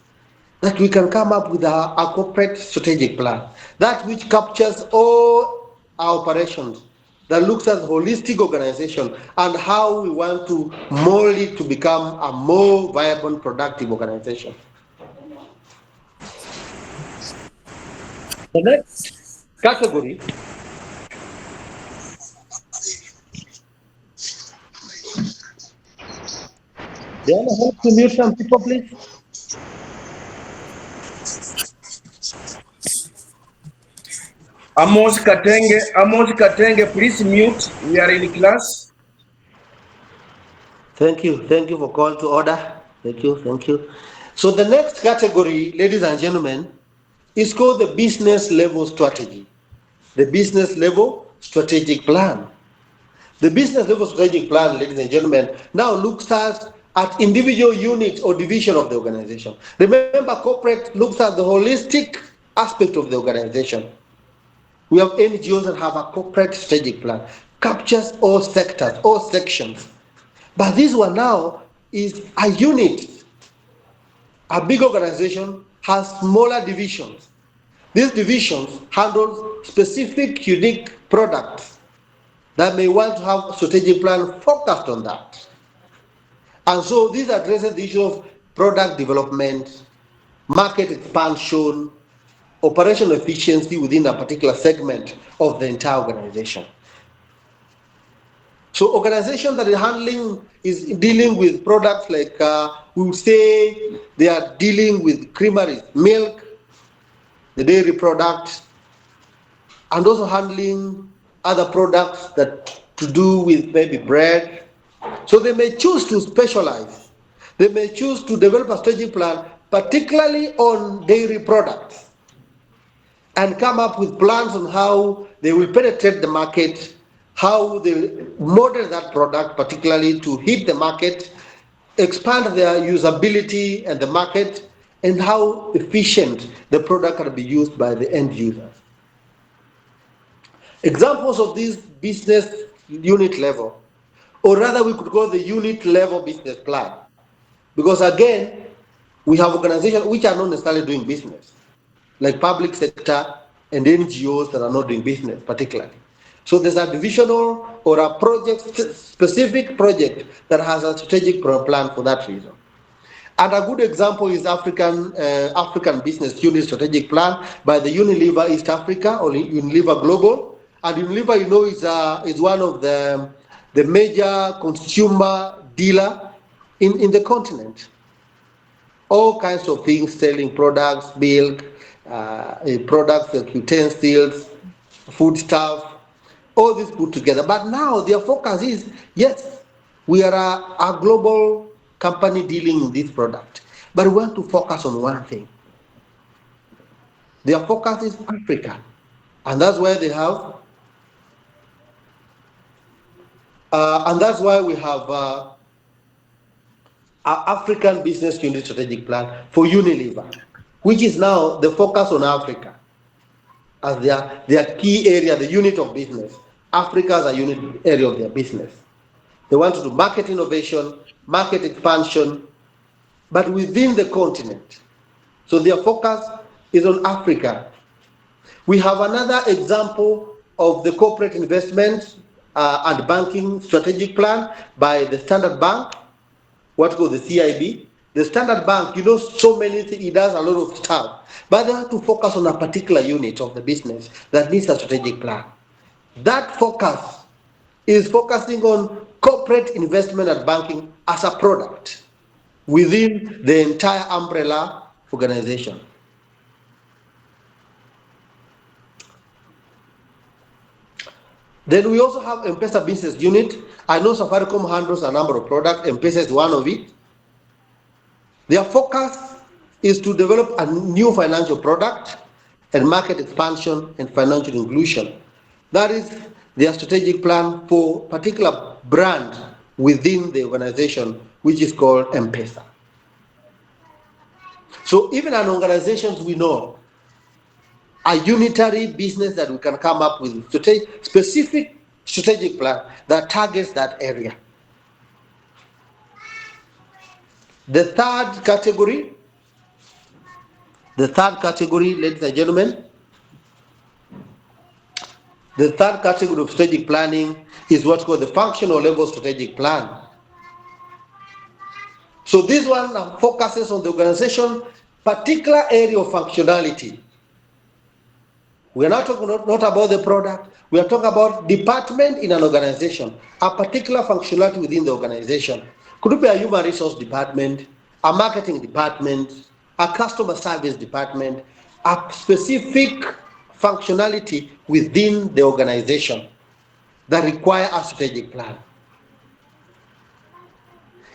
that we can come up with a corporate strategic plan, that which captures all our operations, that looks at holistic organization and how we want to mold it to become a more viable, productive organization. The next category Diana, help to mute some people, please. Amos Katenge, please mute. We are in class. Thank you for call to order. Thank you. So the next category, ladies and gentlemen, is called the business level strategy. The business level strategic plan. The business level strategic plan, ladies and gentlemen, now looks at individual units or division of the organization. Remember, corporate looks at the holistic aspect of the organization. We have NGOs that have a corporate strategic plan, captures all sectors, all sections. But this one now is a unit. A big organization has smaller divisions. These divisions handle specific, unique products that may want to have a strategic plan focused on that. And so this addresses the issue of product development, market expansion, operational efficiency within a particular segment of the entire organization. So organization that is dealing with products like, we would say they are dealing with creameries, milk, the dairy products, and also handling other products that to do with maybe bread. So they may choose to specialize. They may choose to develop a strategic plan, particularly on dairy products, and come up with plans on how they will penetrate the market, how they model that product, particularly to hit the market, expand their usability and the market, and how efficient the product can be used by the end users. Examples of this business unit level, or rather we could call the unit level business plan, because again, we have organizations which are not necessarily doing business, like public sector and NGOs that are not doing business particularly. So there's a divisional or a specific project that has a strategic plan for that reason. And a good example is African Business Unit Strategic Plan by the Unilever East Africa or Unilever Global. And Unilever, you know, is one of the major consumer dealer in the continent. All kinds of things, selling products, milk, products like utensils, food stuff, all this put together. But now their focus is, yes, we are a global company dealing in this product, but we want to focus on one thing. Their focus is Africa, and that's why they have, and that's why we have our African Business Unit Strategic Plan for Unilever, which is now the focus on Africa as their key area, the unit of business. Africa as a unit area of their business. They want to do market innovation, market expansion, but within the continent. So their focus is on Africa. We have another example of the corporate investment and banking strategic plan by the Standard Bank, what's called the CIB. The Standard Bank, you know, so many things, it does a lot of stuff, but they have to focus on a particular unit of the business that needs a strategic plan. That focus is focusing on corporate investment and banking as a product within the entire umbrella organization. Then we also have M-Pesa business unit. I know Safaricom handles a number of products. M-Pesa is one of it. Their focus is to develop a new financial product and market expansion and financial inclusion. That is their strategic plan for particular brand within the organization, which is called M-Pesa. So even an organizations we know, a unitary business that we can come up with specific strategic plan that targets that area. The third category, ladies and gentlemen, the third category of strategic planning is what's called the functional level strategic plan. So this one focuses on the organization particular area of functionality. We are not talking not about the product, we are talking about department in an organization, a particular functionality within the organization. Could it be a human resource department, a marketing department, a customer service department, a specific functionality within the organization that require a strategic plan.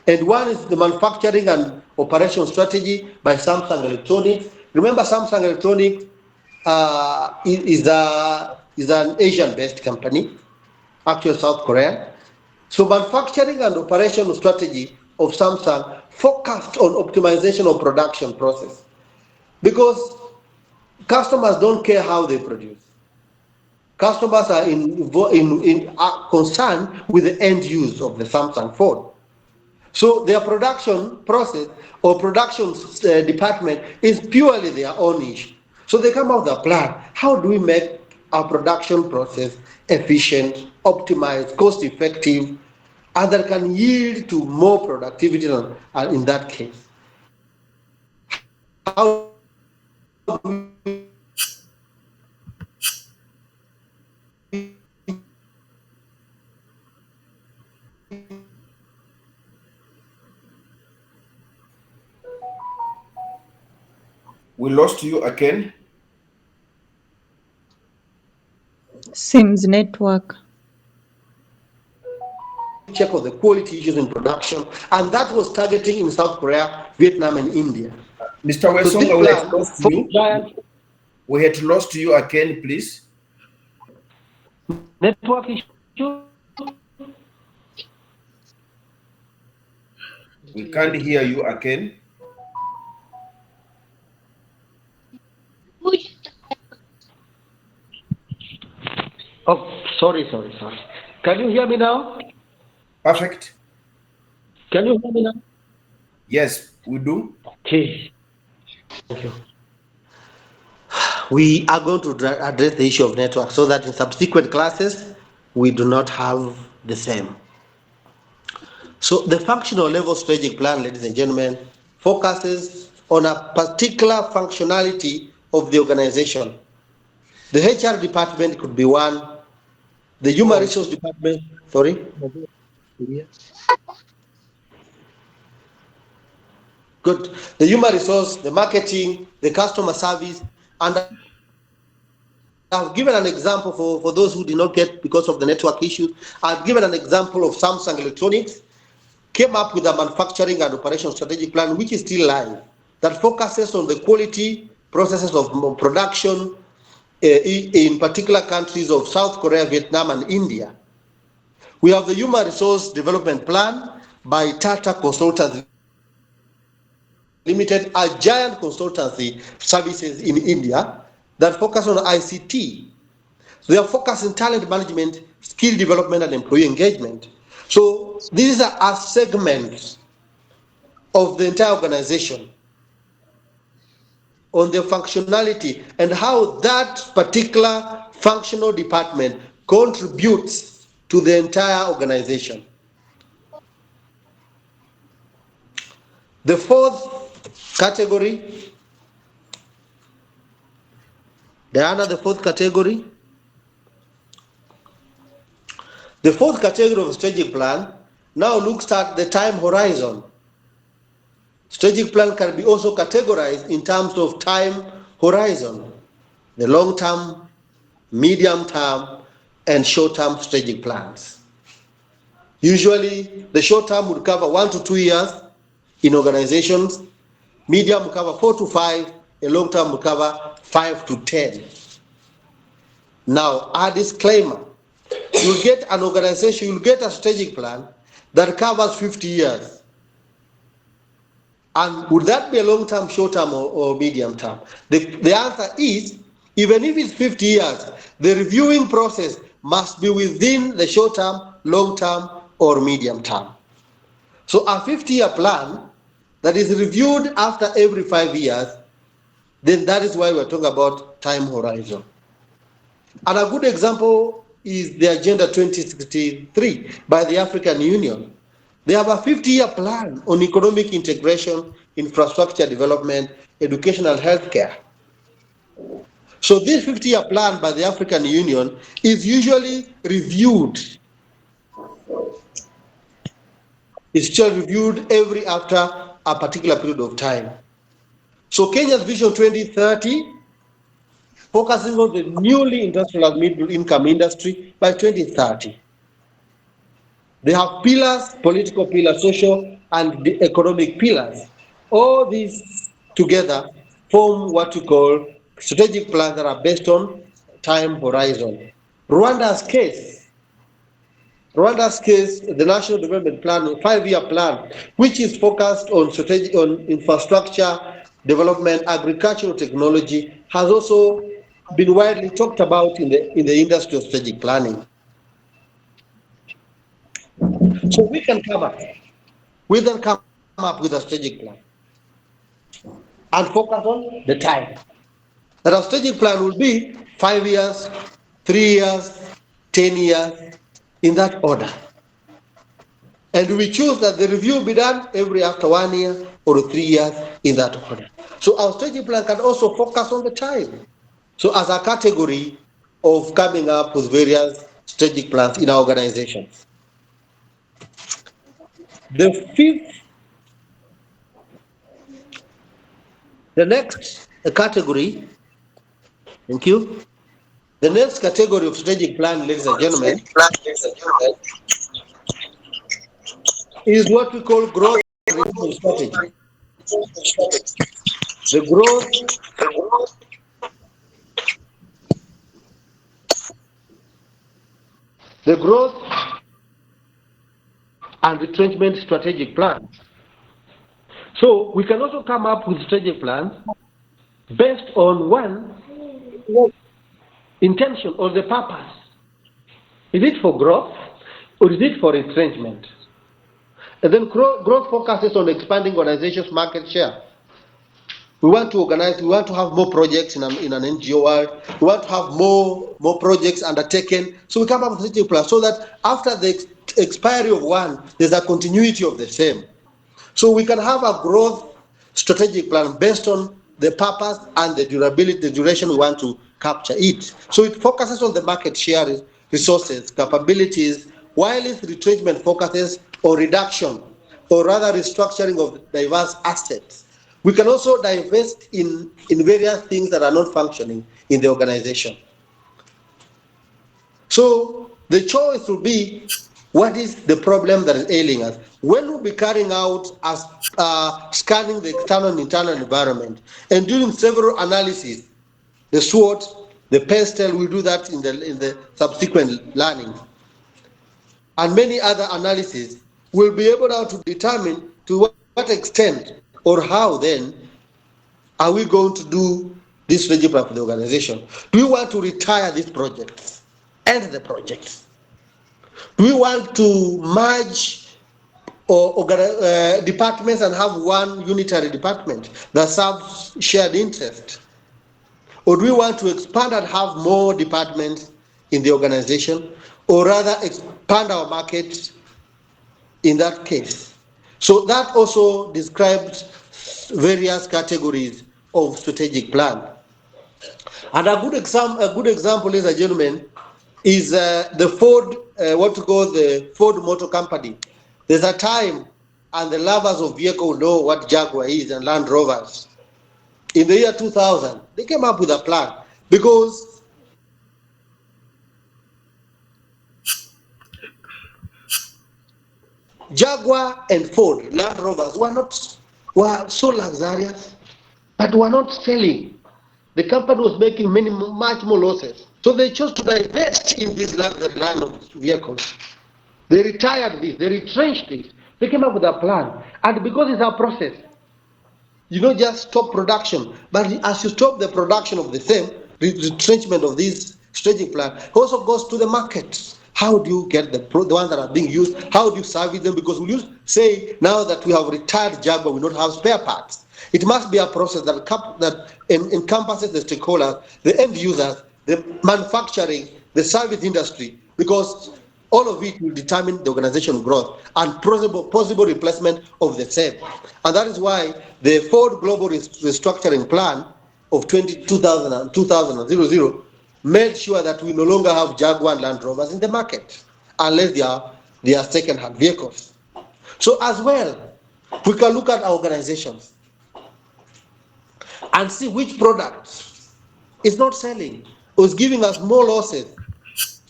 And one is the manufacturing and operation strategy by Samsung Electronics. Remember, Samsung Electronics is an Asian-based company, actually South Korean. So manufacturing and operation strategy of Samsung focused on optimization of production process, because customers don't care how they produce. Customers are concerned with the end use of the Samsung phone. So their production process or production department is purely their own issue. So they come up with a plan. How do we make our production process efficient, optimized, cost effective, and that can yield to more productivity in that case. How we lost you again. Seems network. check of the quality issues in production, and that was targeting in South Korea, Vietnam, and India. Mr. Wesonga, we had lost you. We had lost you again, please. Network issue. We can't hear you again. Oh, sorry. Can you hear me now? Perfect. Can you hear me now? Yes, we do. Okay. Thank you. We are going to address the issue of network so that in subsequent classes, we do not have the same. So the functional level strategic plan, ladies and gentlemen, focuses on a particular functionality of the organization. The HR department could be one. The human resource department, sorry? Good. The human resource, the marketing, the customer service, and I've given an example for those who did not get because of the network issue. I've given an example of Samsung Electronics came up with a manufacturing and operation strategic plan, which is still live, that focuses on the quality processes of production in particular countries of South Korea, Vietnam, and India. We have the human resource development plan by Tata Consultants Limited, a giant consultancy services in India that focus on ICT. They are focused on talent management, skill development, and employee engagement. So these are a segment of the entire organization on the functionality and how that particular functional department contributes to the entire organization. The fourth category, Diana, the fourth category. The fourth category of strategic plan now looks at the time horizon. Strategic plan can be also categorized in terms of time horizon, the long-term, medium-term, and short-term strategic plans. Usually, the short-term would cover 1 to 2 years in organizations, medium would cover 4 to 5, and long-term would cover 5 to 10. Now, a disclaimer, you'll get an organization, you'll get a strategic plan that covers 50 years. And would that be a long-term, short-term, or medium-term? The answer is, even if it's 50 years, the reviewing process must be within the short-term, long-term, or medium-term. So a 50-year plan that is reviewed after every 5 years, then that is why we're talking about time horizon. And a good example is the Agenda 2063 by the African Union. They have a 50-year plan on economic integration, infrastructure development, education, and healthcare. So this 50-year plan by the African Union is usually reviewed. It's still reviewed every after a particular period of time. So Kenya's Vision 2030, focusing on the newly industrialized middle-income industry by 2030. They have pillars, political pillars, social and the economic pillars. All these together form what we call strategic plans that are based on time horizon. Rwanda's case, the National Development Plan, a 5-year plan, which is focused on infrastructure development, agricultural technology, has also been widely talked about in the industry of strategic planning. So we can come up with a strategic plan and focus on the time. That our strategic plan will be 5 years, 3 years, 10 years, in that order. And we choose that the review be done every after 1 year or 3 years in that order. So our strategic plan can also focus on the time. So as a category of coming up with various strategic plans in our organizations. The next category, thank you. The next category of strategic plan, ladies and gentlemen, is what we call growth strategy. The growth and retrenchment strategic plan. So we can also come up with strategic plans based on one intention or the purpose. Is it for growth or is it for retrenchment? And then growth focuses on expanding organizations' market share. We want to organize, we want to have more projects in an NGO world. We want to have more projects undertaken. So we come up with a strategic plan so that after the expiry of one, there's a continuity of the same. So we can have a growth strategic plan based on the purpose and the durability, the duration we want to capture it. So it focuses on the market share, resources, capabilities, while its retrenchment focuses on reduction or rather restructuring of diverse assets. We can also divest in various things that are not functioning in the organization. So the choice will be, what is the problem that is ailing us? When we'll be carrying out as scanning the external and internal environment and doing several analyses, the SWOT, the PESTEL, we do that in the subsequent learning, and many other analyses, we'll be able now to determine to what extent or how then are we going to do this strategic plan for the organization. Do we want to retire these projects, end the projects? Do we want to merge or departments and have one unitary department that serves shared interest? Or do we want to expand and have more departments in the organization, or rather expand our market in that case? So that also describes various categories of strategic plan. And a good example, ladies and gentlemen, is the Ford, what we call the Ford Motor Company. There's a time, and the lovers of vehicle know what Jaguar is and Land Rovers. In the year 2000, they came up with a plan because Jaguar and Ford, Land Rovers, were so luxurious, but were not selling. The company was making much more losses. So they chose to divest in this luxury line of vehicles. They retired this, they retrenched it. They came up with a plan. And because it's a process, you don't just stop production, but as you stop the production of the same, retrenchment of this strategic plan also goes to the market. How do you get the ones that are being used? How do you service them? Because we say now that we have retired Jaguar, we don't have spare parts. It must be a process that encompasses the stakeholders, the end users, the manufacturing, the service industry, because all of it will determine the organization growth and possible replacement of the same. And that is why the Ford Global Restructuring Plan of 2000 made sure that we no longer have Jaguar and Land Rovers in the market unless they are second-hand vehicles. So as well, we can look at our organizations and see which product is not selling or is giving us more losses.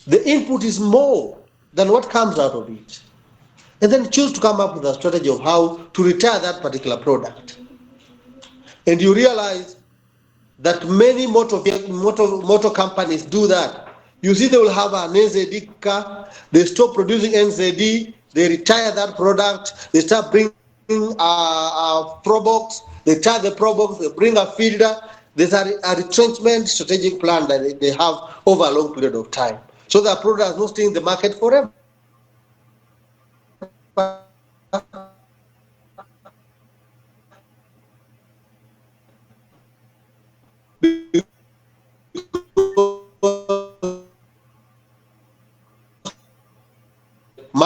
The input is more than what comes out of it. And then choose to come up with a strategy of how to retire that particular product. And you realize that many motor companies do that. You see, they will have an NZD car, they stop producing NZD, they retire that product, they start bringing Probox, they retire the Probox, they bring a Fielder. There's a retrenchment strategic plan that they have over a long period of time. So that product is not staying in the market forever.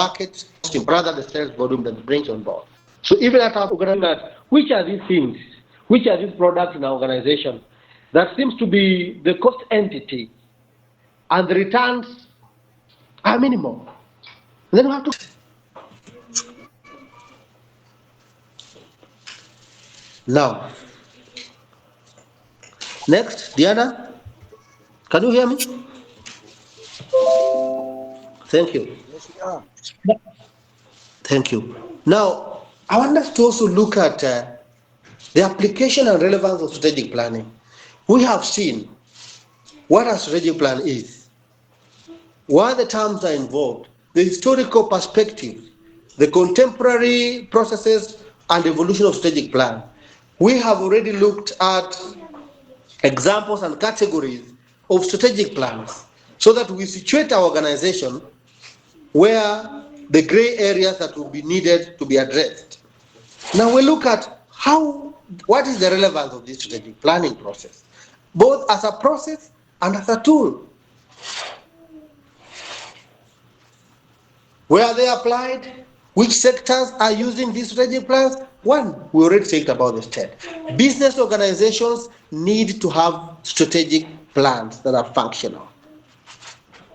market rather than the sales volume that it brings on board. So even at our organization, which are these things, which are these products in our organization that seems to be the cost entity and the returns are minimal. Then we have to. Now, next, Diana, can you hear me? Thank you. Thank you. Now, I want us to also look at the application and relevance of strategic planning. We have seen what a strategic plan is, why the terms are involved, the historical perspective, the contemporary processes and evolution of strategic plan. We have already looked at examples and categories of strategic plans so that we situate our organization where the gray areas that will be needed to be addressed. Now we look at what is the relevance of this strategic planning process, both as a process and as a tool. Where are they applied? Which sectors are using these strategic plans? One, we already talked about the state. Business organizations need to have strategic plans that are functional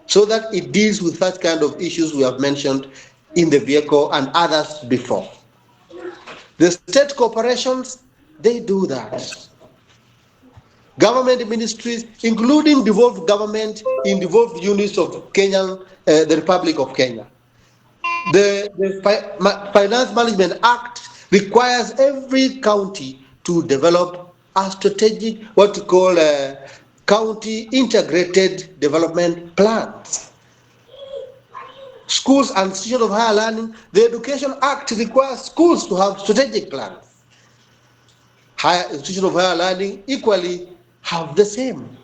so that it deals with such kind of issues we have mentioned in the vehicle and others before. The state corporations, they do that. Government ministries, including devolved government in devolved units of Kenya, the Republic of Kenya. The Finance Management Act requires every county to develop a strategic, what we call county integrated development plans. Schools and institutions of higher learning, the Education Act requires schools to have strategic plans. Higher institutions of higher learning equally have the same.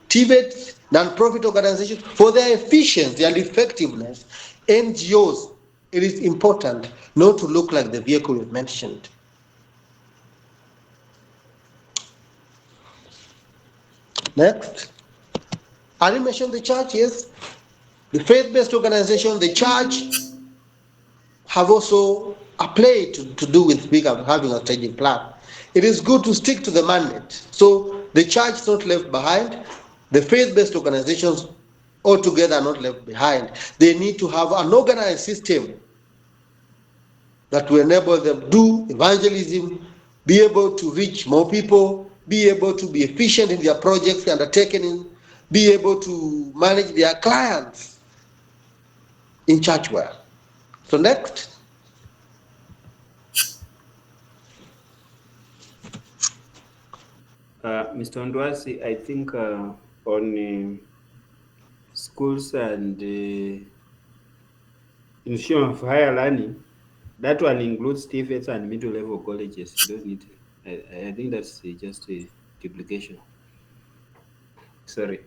TVET, non-profit organizations, for their efficiency and effectiveness, NGOs, it is important not to look like the vehicle you mentioned. Next. I didn't mention the church, yes. The faith-based organization, the church, have also a play to do with having a strategic plan. It is good to stick to the mandate. So the church is not left behind. The faith-based organizations altogether are not left behind. They need to have an organized system that will enable them to do evangelism, be able to reach more people, be able to be efficient in their projects undertaken, be able to manage their clients in church work. So next. Mr. Ondwasi, I think on schools and institution of higher learning, that one includes TVETs and middle level colleges. You don't need I think that's just a duplication. Sorry.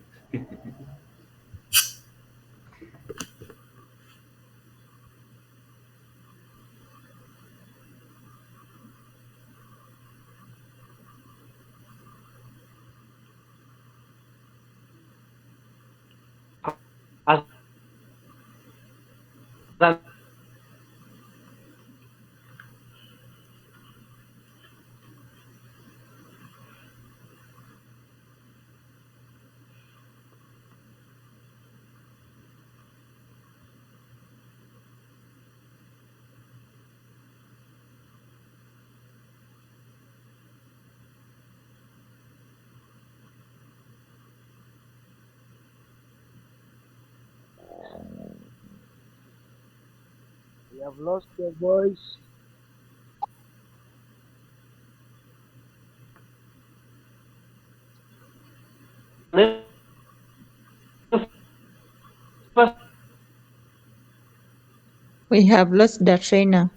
We have lost your voice. We have lost the trainer.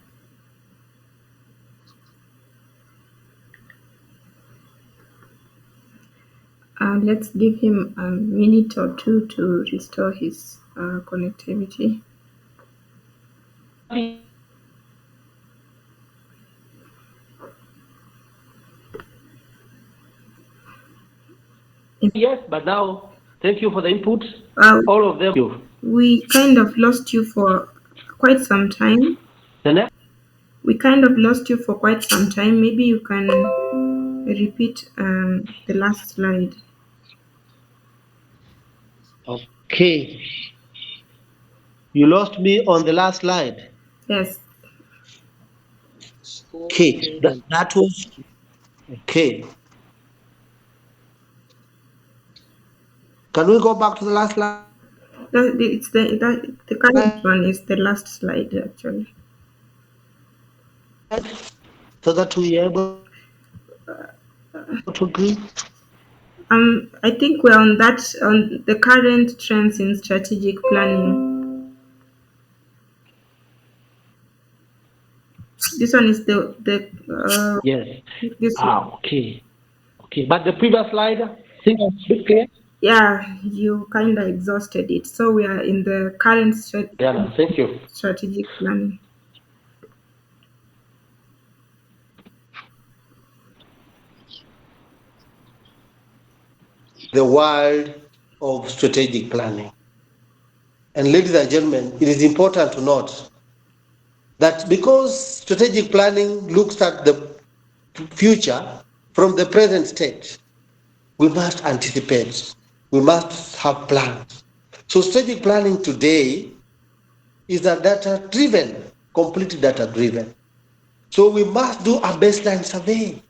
Let's give him a minute or two to restore his connectivity. Yes, but now, thank you for the input. All of them. We kind of lost you for quite some time. We kind of lost you for quite some time. Maybe you can repeat the last slide. Okay. You lost me on the last slide. Yes. Okay, that was okay. Can we go back to the last slide? The current one is the last slide actually. So that we are able to agree. I think we're on the current trends in strategic planning. This one is the Yes. this one. Okay. Okay, but the previous slide, I think I was a bit clear. Yeah, you kind of exhausted it. So we are in the current Yeah, thank you. strategic planning. The world of strategic planning. And ladies and gentlemen, it is important to note that because strategic planning looks at the future from the present state, we must anticipate, we must have plans. So strategic planning today is a data-driven, completely data-driven. So we must do a baseline survey.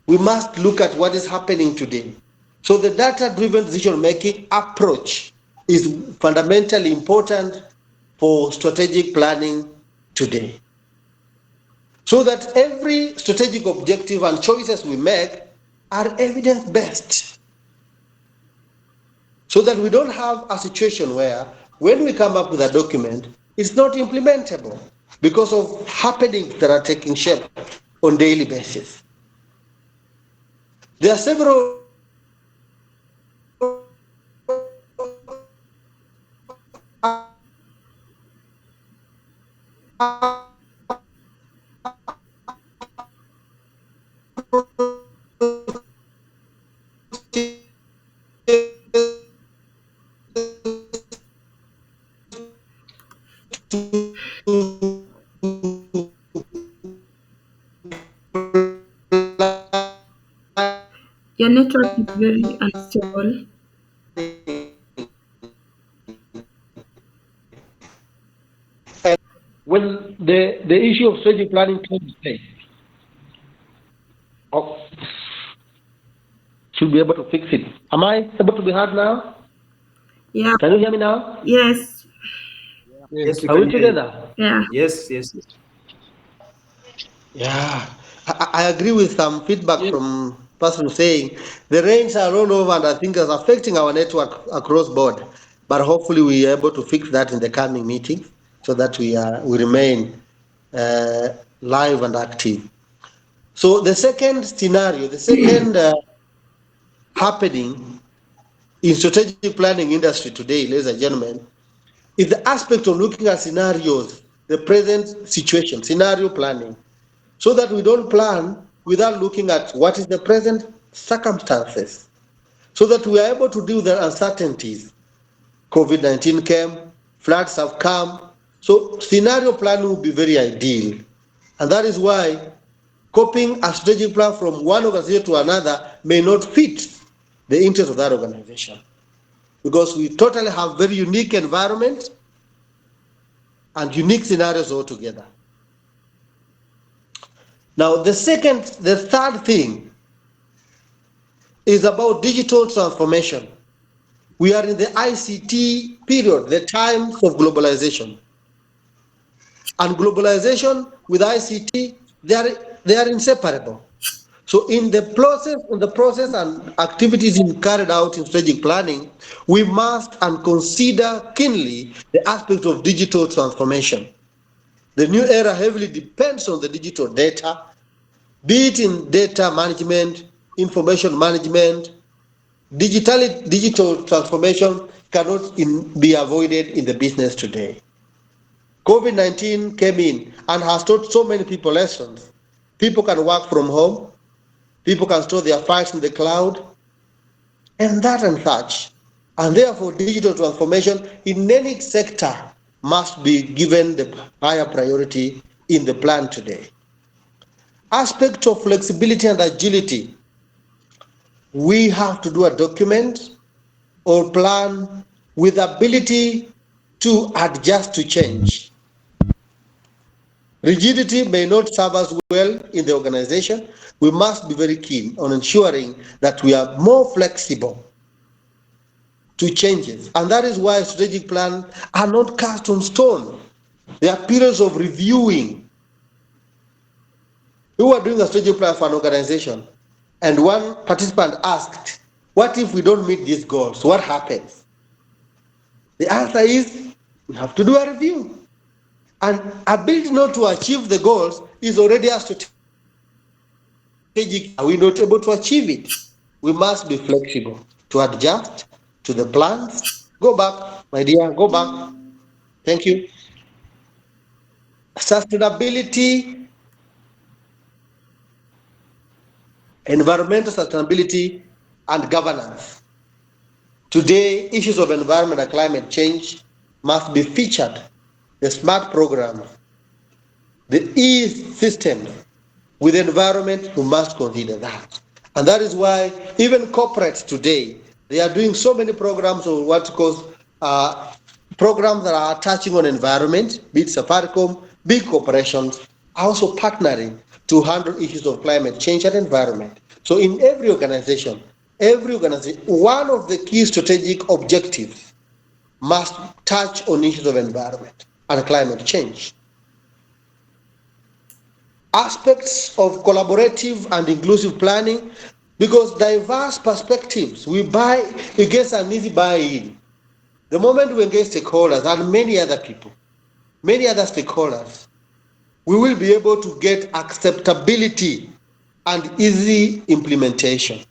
We must look at what is happening today. So the data-driven decision-making approach is fundamentally important for strategic planning today. So that every strategic objective and choices we make are evidence-based. So that we don't have a situation where when we come up with a document, it's not implementable because of happenings that are taking shape on daily basis. There are several Your network is very unstable. when the issue of strategic planning takes place. Oh, should be able to fix it. Am I able to be heard now? Yeah. Can you hear me now? Yes. Yes, Are we together? Yeah. Yes, yes. Yeah. I agree with some feedback from person saying the rains are all over and I think it's affecting our network across board. But hopefully we are able to fix that in the coming meeting so that we remain live and active. So the second scenario, the second happening in strategic planning industry today, ladies and gentlemen, is the aspect of looking at scenarios, the present situation, scenario planning, so that we don't plan without looking at what is the present circumstances, so that we are able to deal with the uncertainties. COVID-19 came, floods have come, so scenario planning will be very ideal. And that is why copying a strategic plan from one organization to another may not fit the interest of that organization, because we totally have very unique environment and unique scenarios altogether. Now, the third thing is about digital transformation. We are in the ICT period, the times of globalization. And globalization with ICT, they are inseparable. So in the process and activities carried out in strategic planning, we must and consider keenly the aspect of digital transformation. The new era heavily depends on the digital data, be it in data management, information management. Digital transformation cannot be avoided in the business today. COVID-19 came in and has taught so many people lessons. People can work from home, people can store their files in the cloud, and that and such. And therefore, digital transformation in any sector must be given the higher priority in the plan today. Aspect of flexibility and agility. We have to do a document or plan with ability to adjust to change. Rigidity may not serve us well in the organization. We must be very keen on ensuring that we are more flexible to changes. And that is why strategic plans are not cast on stone. There are periods of reviewing. We were doing a strategic plan for an organization, and one participant asked, what if we don't meet these goals? What happens? The answer is, we have to do a review. And ability not to achieve the goals is already a strategic. Are we not able to achieve it? We must be flexible to adjust to the plans. Go back, my dear, go back. Thank you. Sustainability, environmental sustainability, and governance. Today, issues of environment and climate change must be featured. The SMART program, the E-system with the environment, we must consider that. And that is why even corporates today, they are doing so many programs or what calls programs that are touching on environment, be it Safaricom, big corporations, are also partnering to handle issues of climate change and environment. So in every organization, one of the key strategic objectives must touch on issues of environment and climate change. Aspects of collaborative and inclusive planning, because diverse perspectives, we get an easy buy-in. The moment we engage stakeholders and many other people, many other stakeholders, we will be able to get acceptability and easy implementation.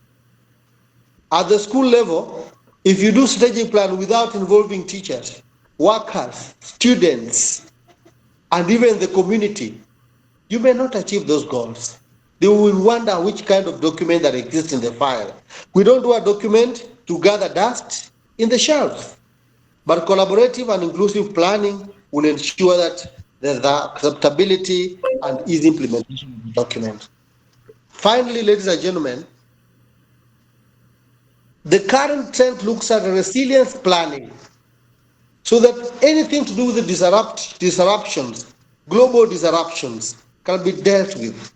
At the school level, if you do strategic plan without involving teachers, workers, students, and even the community, you may not achieve those goals. They will wonder which kind of document that exists in the file. We don't do a document to gather dust in the shelves, but collaborative and inclusive planning will ensure that there's acceptability and easy implementation of the document. Finally, ladies and gentlemen, the current trend looks at resilience planning, so that anything to do with the disruptions, global disruptions, can be dealt with.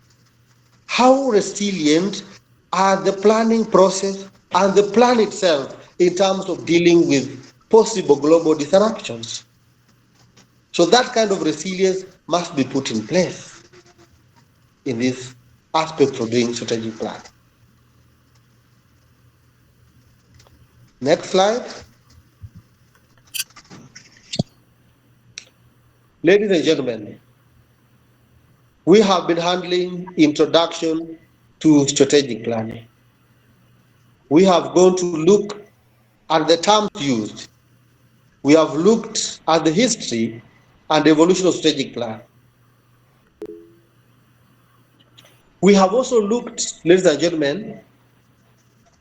How resilient are the planning process and the plan itself in terms of dealing with possible global disruptions? So that kind of resilience must be put in place in this aspect of doing strategic planning. Next slide. Ladies and gentlemen, we have been handling introduction to strategic planning. We have gone to look at the terms used. We have looked at the history and evolution of strategic plan. We have also looked, ladies and gentlemen,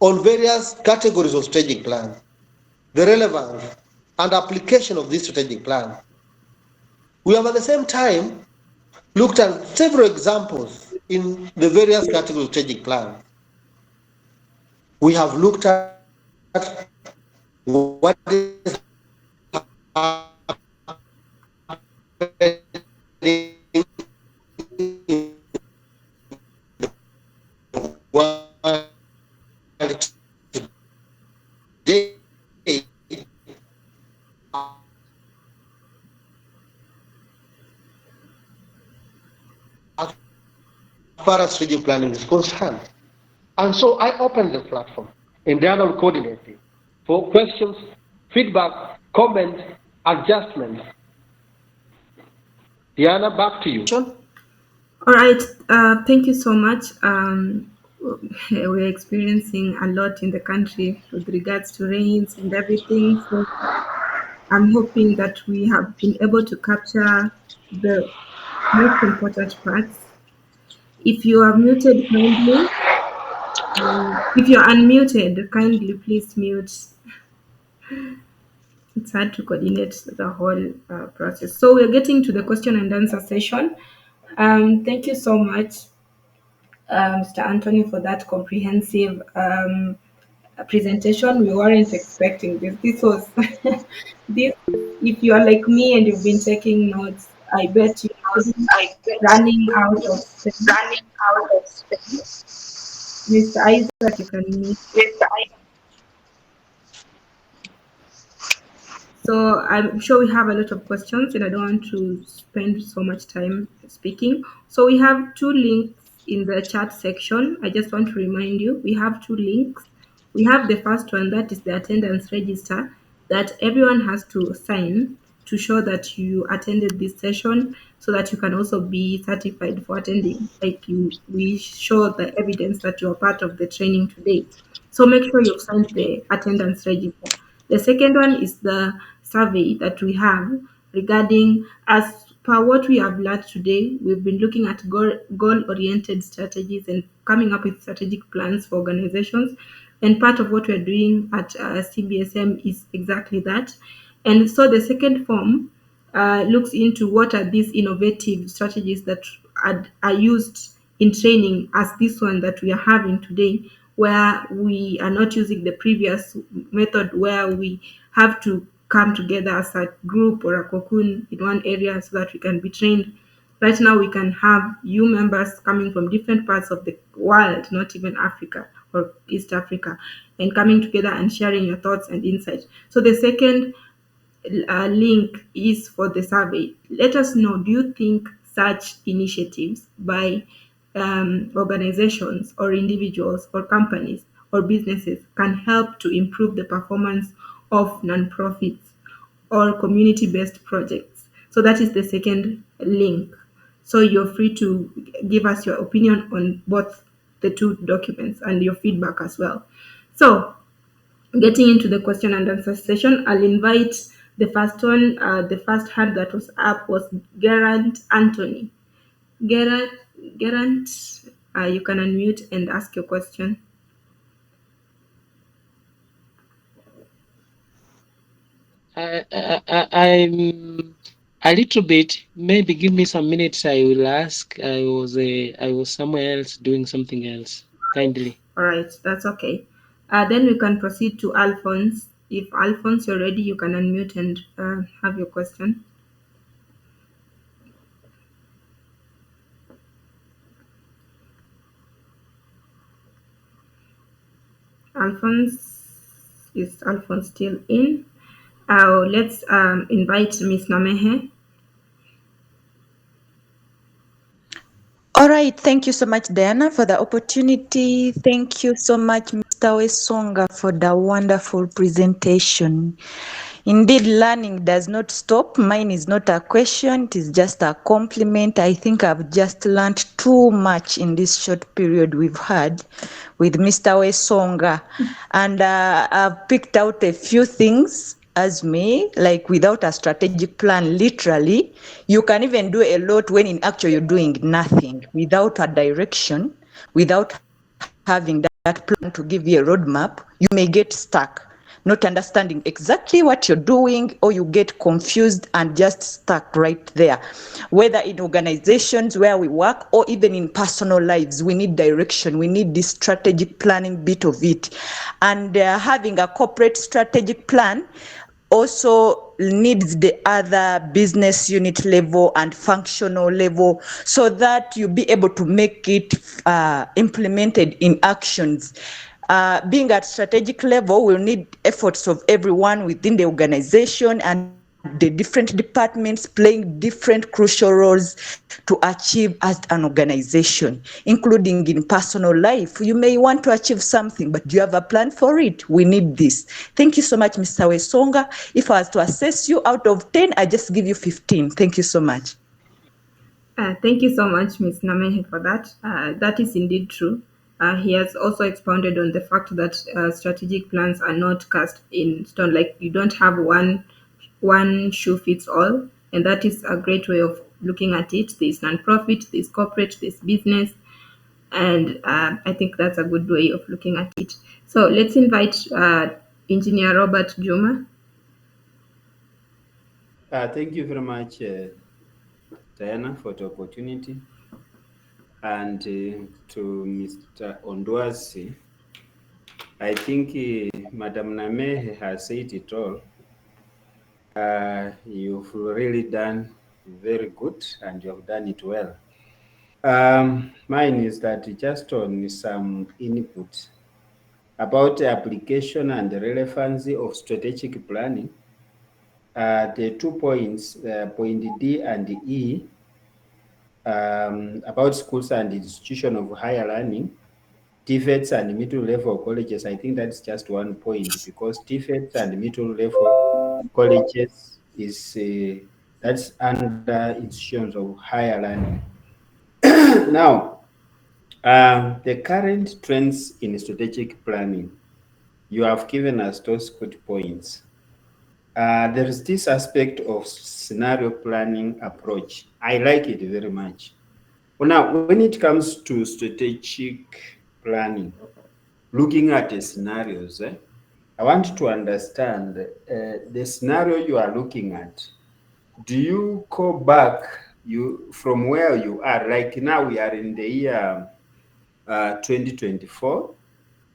on various categories of strategic plan, the relevance and application of this strategic plan. We have at the same time looked at several examples in the various categories of strategic plan. We have looked at what is happening in the world today as far as strategic planning is concerned. And so I opened the platform in dialogue coordinating for questions, feedback, comments, adjustments. Diana, back to you. All right, thank you so much. We're experiencing a lot in the country with regards to rains and everything. So I'm hoping that we have been able to capture the most important parts. If you are muted, kindly. If you're unmuted, kindly please mute. it's hard to coordinate the whole process. So we're getting to the question and answer session. Thank you so much, Mr. Anthony, for that comprehensive presentation. We weren't expecting this. This was this. If you are like me and you've been taking notes, I bet you're already running out of space. Mr. Isaac, you can mute. So I'm sure we have a lot of questions, and I don't want to spend so much time speaking. So we have two links in the chat section. I just want to remind you, we have two links. We have the first one, that is the attendance register, that everyone has to sign to show that you attended this session, so that you can also be certified for attending. Like we show the evidence that you are part of the training today. So make sure you've signed the attendance register. The second one is the survey that we have regarding, as per what we have learned today, we've been looking at goal-oriented strategies and coming up with strategic plans for organizations. And part of what we're doing at CBSM is exactly that. And so the second form looks into what are these innovative strategies that are used in training, as this one that we are having today, where we are not using the previous method where we have to come together as a group or a cocoon in one area so that we can be trained. Right now, we can have you members coming from different parts of the world, not even Africa or East Africa, and coming together and sharing your thoughts and insights. So the second link is for the survey. Let us know, do you think such initiatives by organizations or individuals or companies or businesses can help to improve the performance of nonprofits or community-based projects? So that is the second link. So you're free to give us your opinion on both the two documents and your feedback as well. So getting into the question and answer session, I'll invite the first one. The first hand that was up was Gerant Anthony. Gerant, you can unmute and ask your question. I'm a little bit. Maybe give me some minutes. I will ask. I was somewhere else doing something else. Kindly. All right, that's okay. Then we can proceed to Alphonse. If Alphonse, you're ready, you can unmute and have your question. Is Alphonse still in? Let's invite Miss Namehe. All right, thank you so much, Diana, for the opportunity. Thank you so much, Mr. Wesonga, for the wonderful presentation. Indeed, learning does not stop. Mine is not a question, it is just a compliment. I think I've just learned too much in this short period we've had with Mr. Wesonga. And I've picked out a few things as me, like without a strategic plan, literally, you can even do a lot when in actual you're doing nothing. Without a direction, without having that plan to give you a roadmap, you may get stuck, not understanding exactly what you're doing, or you get confused and just stuck right there. Whether in organizations where we work or even in personal lives, we need direction. We need this strategic planning bit of it. And having a corporate strategic plan also needs the other business unit level and functional level, so that you'll be able to make it implemented in actions. Being at strategic level will need efforts of everyone within the organization and the different departments playing different crucial roles to achieve as an organization, including in personal life. You may want to achieve something, but do you have a plan for it? We need this. Thank you so much, Mr. Wesonga. If I was to assess you out of 10, I just give you 15. Thank you so much. Thank you so much, Ms. Namehe, for that. That is indeed true. He has also expounded on the fact that strategic plans are not cast in stone. Like, you don't have one shoe fits all, and that is a great way of looking at it. There's non-profit, there's corporate, there's business, and I think that's a good way of looking at it. So let's invite Engineer Robert Juma. Thank you very much, Diana, for the opportunity. And to Mr. Ondwasi, I think Madam Namehe has said it all. You've really done very good and you have done it well. Mine is that just on some input about the application and the relevancy of strategic planning. The 2 points, point D and E, about schools and institution of higher learning, TVETs and middle level colleges, I think that's just 1 point, because TVETs and middle level colleges is that's under institutions of higher learning. Now, the current trends in strategic planning, you have given us those good points. There is this aspect of scenario planning approach. I like it very much. Well, now, when it comes to strategic planning, looking at the scenarios, I want to understand the scenario you are looking at. Do you go back from where you are? Like now we are in the year 2024.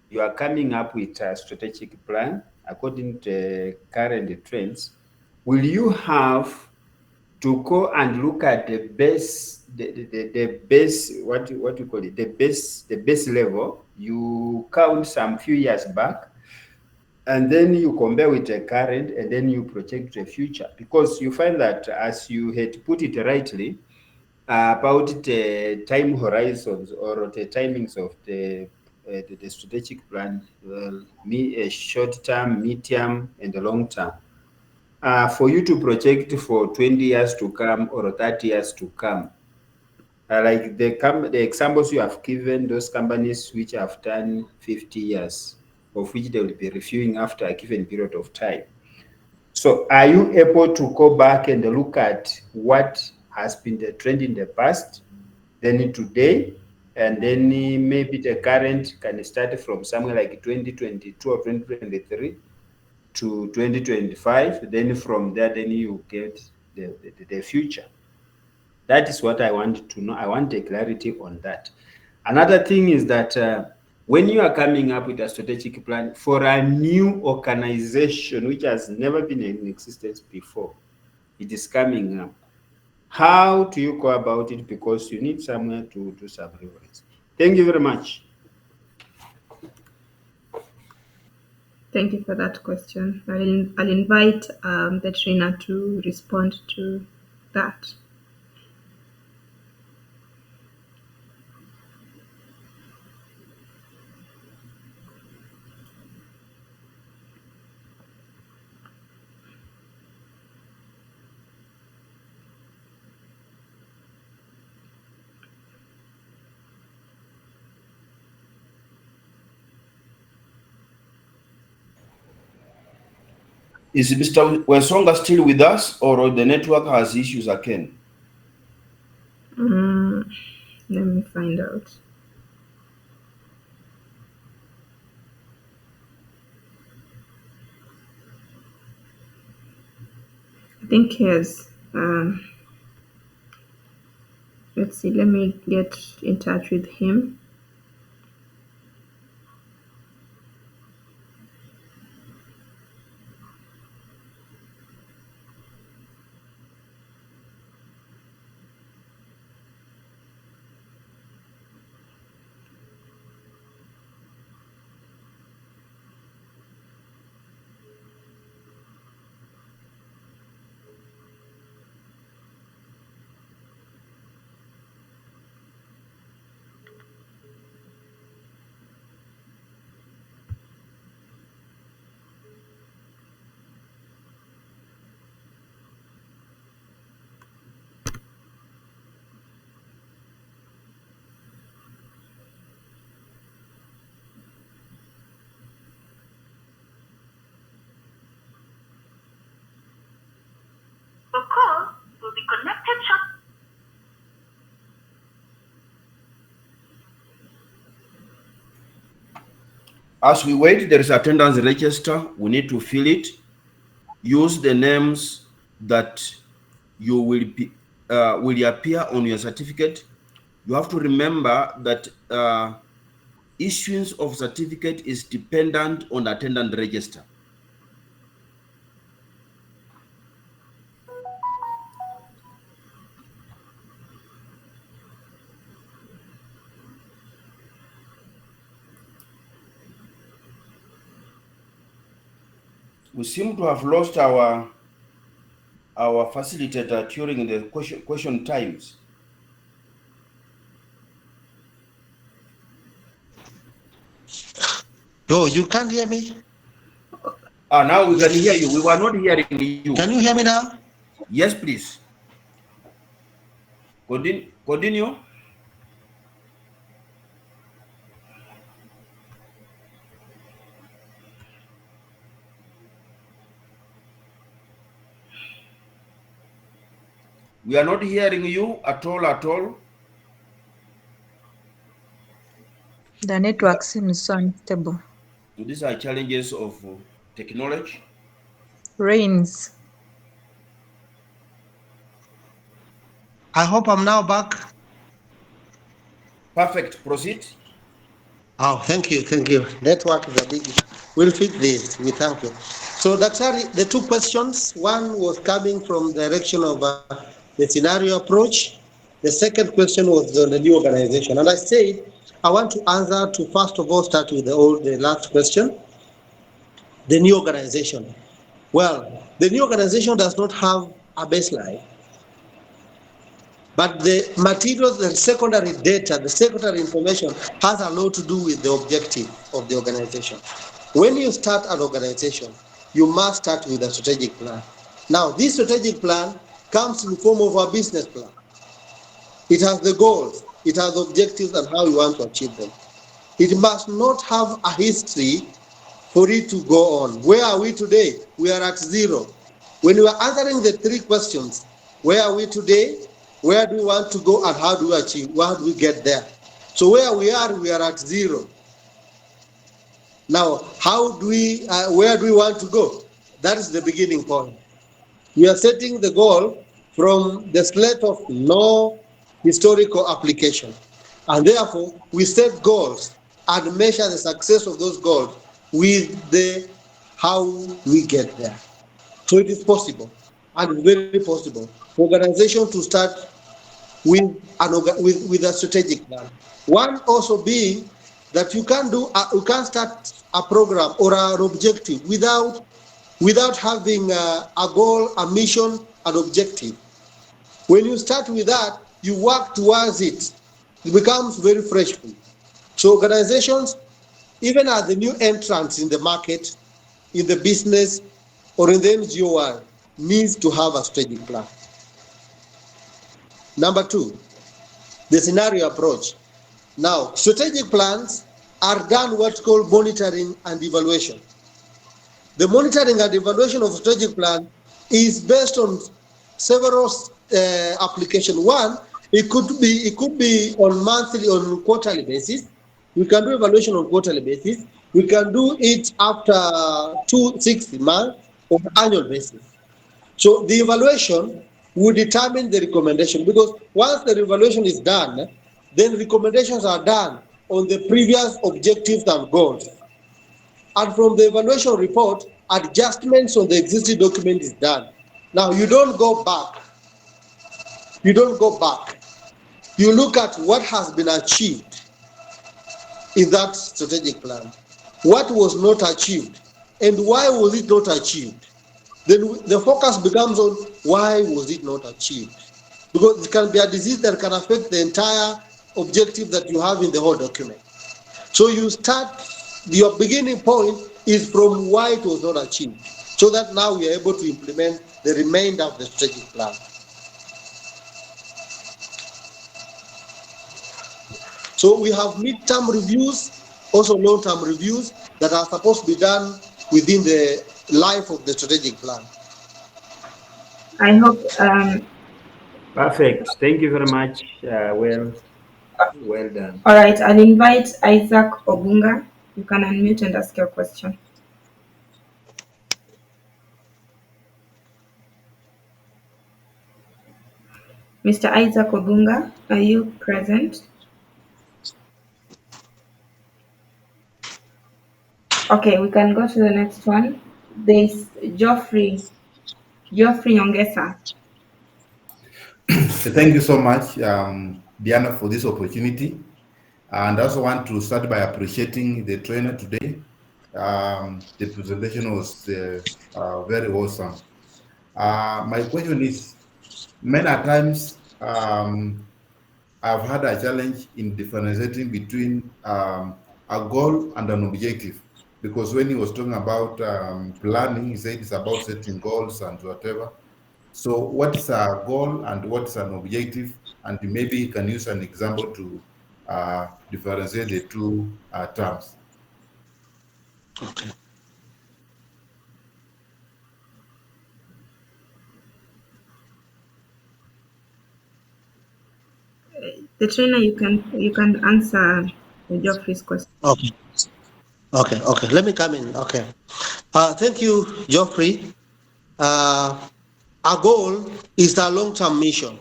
You are coming up with a strategic plan according to current trends. Will you have to go and look at the base, the base, what you call it, the base level? You count some few years back, and then you compare with the current, and then you project the future, because you find that, as you had put it rightly, about the time horizons or the timings of the strategic plan, short term, medium, and the long term. For you to project for 20 years to come or 30 years to come, like the examples you have given, those companies which have done 50 years, of which they will be reviewing after a given period of time. So are you able to go back and look at what has been the trend in the past, then today, and then maybe the current can start from somewhere like 2022 or 2023 to 2025, then from there, then you get the future. That is what I want to know. I want a clarity on that. Another thing is that when you are coming up with a strategic plan for a new organization which has never been in existence before, it is coming up. How do you go about it? Because you need somewhere to do some reference. Thank you very much. Thank you for that question. I'll invite the trainer to respond to that. Is Mr. Wesonga still with us, or the network has issues again? Let me find out. I think he has. Let's see, let me get in touch with him. The call will be connected shortly. As we wait, there is attendance register. We need to fill it. Use the names that you will appear on your certificate. You have to remember that issuance of certificate is dependent on the attendant register. We seem to have lost our facilitator during the question times. Oh, you can't hear me? Now we can hear you. We were not hearing you. Can you hear me now? Yes, please. Continue. We are not hearing you at all. The network seems so unstable. So these are challenges of technology. Rains. I hope I'm now back. Perfect. Proceed. Oh, thank you. Network is a big issue. We'll fix this. We thank you. So, Daktari, the two questions, one was coming from the direction of the scenario approach. The second question was on the new organization. And I said, I want to answer to first of all start with the last question, the new organization. Well, the new organization does not have a baseline, but the materials and secondary data, the secondary information has a lot to do with the objective of the organization. When you start an organization, you must start with a strategic plan. Now, this strategic plan comes in the form of a business plan. It has the goals, it has objectives and how you want to achieve them. It must not have a history for it to go on. Where are we today? We are at zero. When we are answering the three questions, where are we today? Where do we want to go and how do we achieve? How do we get there? So where we are at zero. Now, where do we want to go? That is the beginning point. We are setting the goal from the slate of no historical application. And therefore, we set goals and measure the success of those goals with the how we get there. So it is possible, and very possible, for organization to start with a strategic plan. One also being that you can start a program or an objective without having a goal, a mission, an objective. When you start with that, you work towards it. It becomes very fresh. So organizations, even as the new entrants in the market, in the business, or in the NGO world, needs to have a strategic plan. Number two, the scenario approach. Now, strategic plans are done what's called monitoring and evaluation. The monitoring and evaluation of strategic plan is based on several applications. One, it could be on monthly or quarterly basis. We can do evaluation on quarterly basis. We can do it after 6 months or annual basis. So the evaluation will determine the recommendation, because once the evaluation is done, then recommendations are done on the previous objectives and goals. And from the evaluation report, adjustments on the existing document is done. Now you don't go back. You don't go back. You look at what has been achieved in that strategic plan. What was not achieved and why was it not achieved? Then the focus becomes on why was it not achieved? Because it can be a disease that can affect the entire objective that you have in the whole document. So you start, your beginning point is from why it was not achieved, so that now we are able to implement the remainder of the strategic plan. So we have mid-term reviews, also long-term reviews that are supposed to be done within the life of the strategic plan. I hope. Perfect. Thank you very much. Well done. All right, I'll invite Isaac Ogunga. You can unmute and ask your question. Mr. Isaac Obunga, are you present? Okay, we can go to the next one. There's Geoffrey Nyongesa. Thank you so much, Diana, for this opportunity. And I also want to start by appreciating the trainer today. The presentation was very awesome. My question is, many times I've had a challenge in differentiating between a goal and an objective. Because when he was talking about planning, he said it's about setting goals and whatever. So what is a goal and what is an objective? And maybe you can use an example to differentiate the two terms. Okay. The trainer, you can answer Geoffrey's question. Okay. Okay. Let me come in. Okay. Thank you, Geoffrey. Our goal is a long-term mission.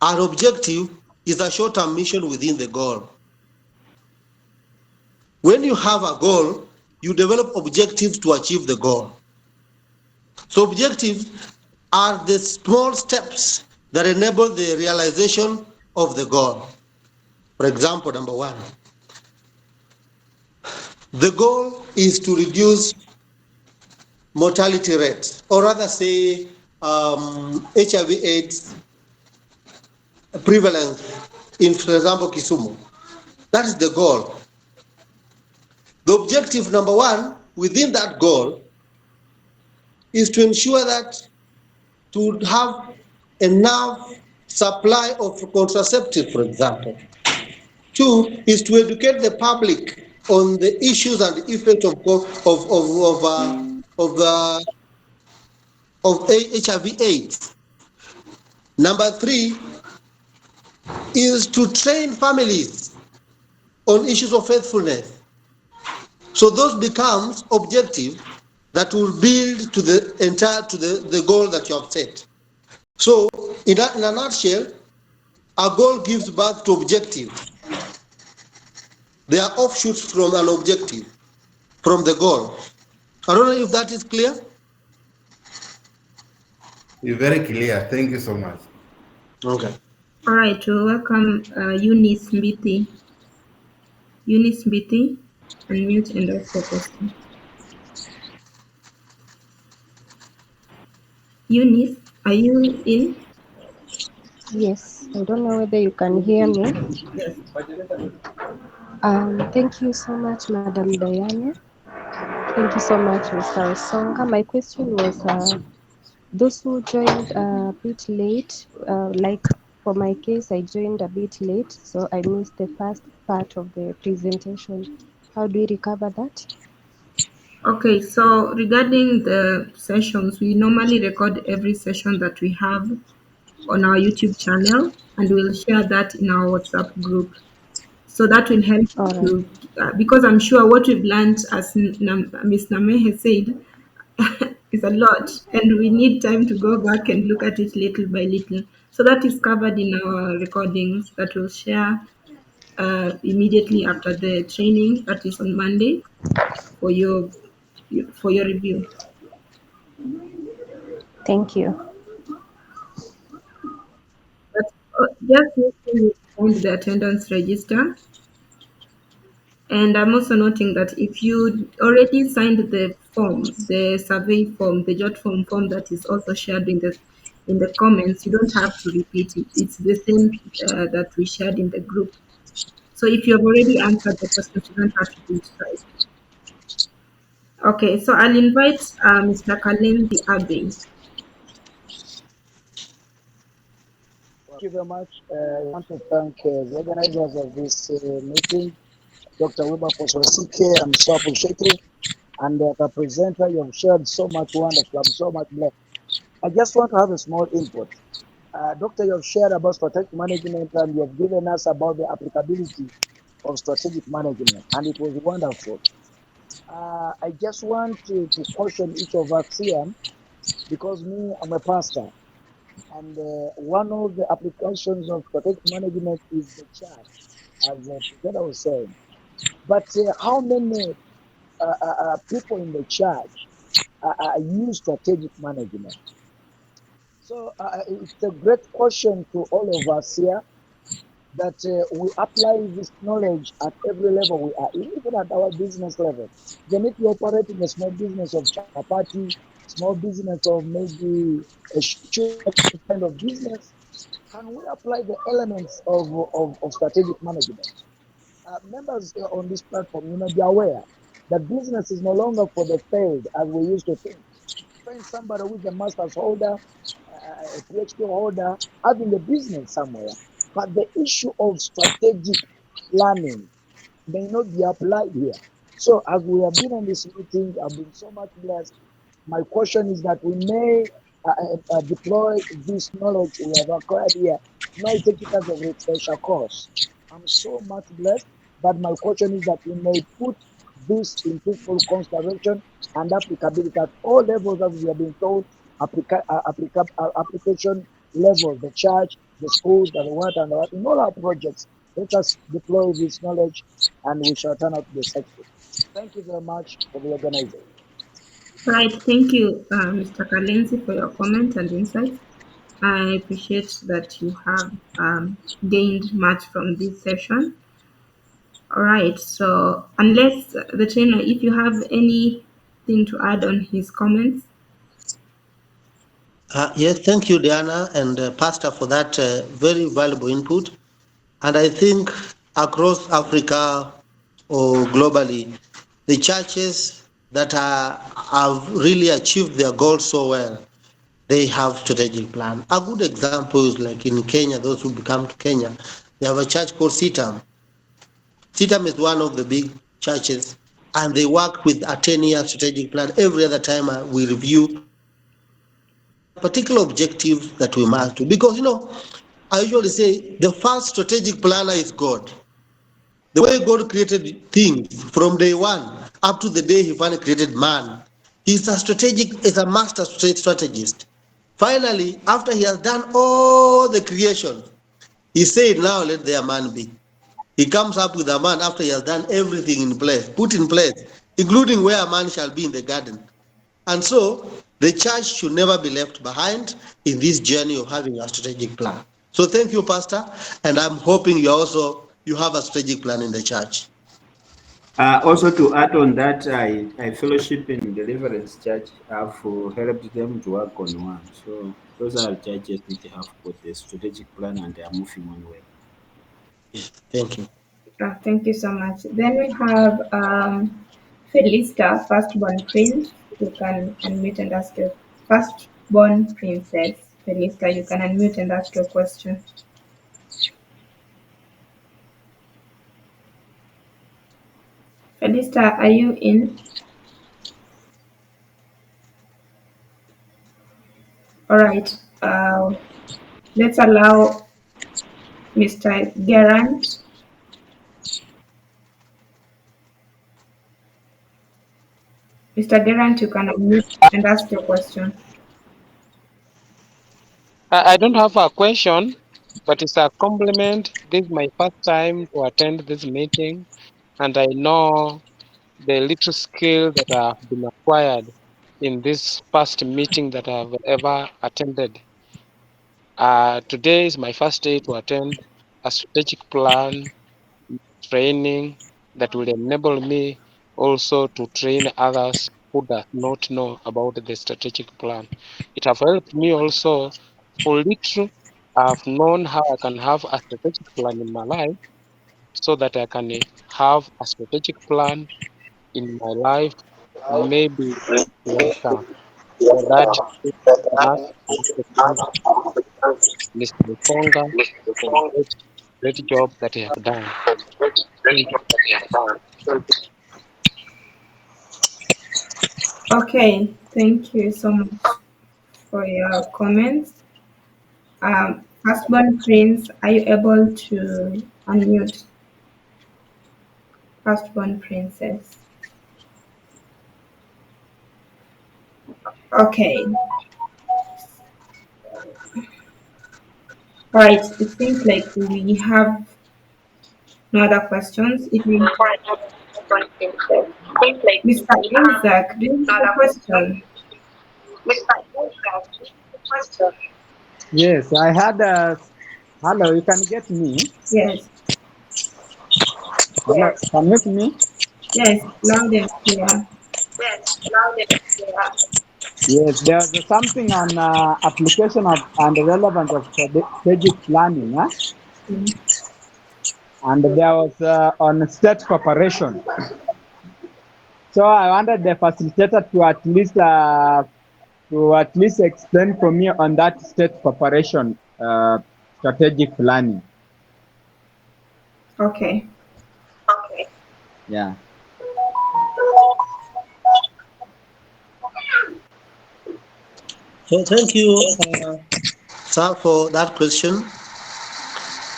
Our objective is a short-term mission within the goal. When you have a goal, you develop objectives to achieve the goal. So objectives are the small steps that enable the realization of the goal. For example, number one, the goal is to reduce mortality rates, or rather say HIV/AIDS prevalence in, for example, Kisumu. That is the goal. The objective number one within that goal is to ensure that to have enough supply of contraceptive, for example. Two is to educate the public on the issues and effects of HIV/AIDS. Number three is to train families on issues of faithfulness. So those becomes objective that will build to the goal that you have set. So in a nutshell, a goal gives birth to objective. They are offshoots from an objective, from the goal. I don't know if that is clear. You're very clear. Thank you so much. Okay. All right, we welcome Eunice Mbiti. Eunice Mbiti, unmute and ask your question. Eunice, are you in? Yes, I don't know whether you can hear me. Yes. Thank you so much, Madam Diana. Thank you so much, Mr. Osonga. My question was, those who joined a bit late, like for my case, I joined a bit late, so I missed the first part of the presentation. How do we recover that? Okay, so regarding the sessions, we normally record every session that we have on our YouTube channel, and we'll share that in our WhatsApp group. So that will help to, because I'm sure what we've learned, as Ms. Namehe said, is a lot, and we need time to go back and look at it little by little. So that is covered in our recordings that we'll share immediately after the training, that is on Monday, for your review. Thank you. But just make sure you find the attendance register. And I'm also noting that if you already signed the form, the survey form, the JOT form that is also shared in the comments, you don't have to repeat it. It's the same that we shared in the group. So if you have already answered the questions, you don't have to do it twice. Okay, so I'll invite Mr. Kalendi Abbey. Thank you very much. I want to thank the organizers of this meeting, Dr. Weber Pososike. I'm so appreciative. And the presenter, you have shared so much wonderful. I'm so much blessed. I just want to have a small input. Doctor, you have shared about strategic management and you have given us about the applicability of strategic management, and it was wonderful. I just want to caution each of us here, because me, I'm a pastor. And one of the applications of strategic management is the chart, as the presenter was saying. But how many people in the church use strategic management? So it's a great question to all of us here, that we apply this knowledge at every level we are in, even at our business level. Even if you operate in a small business of chapati, small business of maybe a shoe kind of business, can we apply the elements of strategic management? Members on this platform, you may be aware that business is no longer for the failed as we used to think. Find somebody who is a master's holder, a PhD holder, having a business somewhere. But the issue of strategic planning may not be applied here. So as we have been on this meeting, I've been so much blessed. My question is that we may deploy this knowledge we have acquired here, may take it as a refresher course. I'm so much blessed, but my question is that we may put this into full consideration and applicability at all levels, as we have been told, application level, the church, the schools, and what and what, in all our projects. Let us deploy this knowledge and we shall turn out to be successful. Thank you very much for the organizing. Right. Thank you, Mr. Kalenzi, for your comment and insights. I appreciate that you have gained much from this session. All right. So, unless the trainer, if you have anything to add on his comments. Yes, thank you, Diana and Pastor, for that very valuable input. And I think across Africa or globally, the churches that have really achieved their goals so well, they have strategic plan. A good example is like in Kenya, those who come to Kenya, they have a church called CITAM. CITAM is one of the big churches, and they work with a 10-year strategic plan. Every other time we review particular objectives that we must do. Because, I usually say the first strategic planner is God. The way God created things from day one up to the day he finally created man, he's a master strategist. Finally, after he has done all the creation, he said, now let there man be. He comes up with a man after he has done everything in place, put in place, including where a man shall be in the garden. And so the church should never be left behind in this journey of having a strategic plan. So thank you, Pastor, and I'm hoping you have a strategic plan in the church. Also to add on that, I fellowship in Deliverance Church. I've helped them to work on one. So those are churches which have got the strategic plan and they are moving on well. Thank you. Thank you so much. Then we have Felista, firstborn prince. You can unmute and ask your firstborn princess. Felista, you can unmute and ask your question. Felista, are you in? All right. Let's allow Mr. Gerant. Mr. Gerant, you can unmute and ask your question. I don't have a question, but it's a compliment. This is my first time to attend this meeting, and I know the little skill that have been acquired in this past meeting that I've ever attended. Today is my first day to attend a strategic plan training that will enable me also to train others who does not know about the strategic plan. It have helped me also for little. I've known how I can have a strategic plan in my life so that I can have a strategic plan in my life, maybe later. For that, Mr. Mukonga for the great job that he have done. Thank you. Okay, thank you so much for your comments. Firstborn prince, are you able to unmute? Firstborn princess. Okay. All right, it seems like we have no other questions. It means Mr. Isaac, do you have a question? Yes, I had a. Hello, you can get me? Yes. Hello, can you hear me? Yes, loud and clear. Yes, there's something on application of and relevant of strategic planning, huh? Mm. And there was on state cooperation. So I wanted the facilitator to at least explain for me on that state cooperation strategic planning. Okay. Yeah. So thank you, sir, for that question.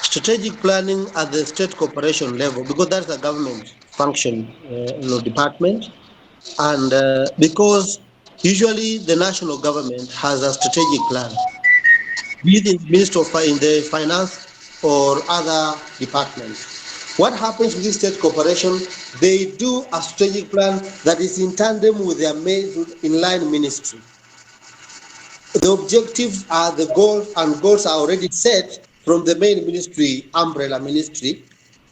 Strategic planning at the state corporation level, because that's a government function, department, and because usually the national government has a strategic plan, be it Ministry of in the finance or other departments. What happens with this state corporation? They do a strategic plan that is in tandem with their main inline ministry. The objectives are the goals, and goals are already set from the main ministry, umbrella ministry,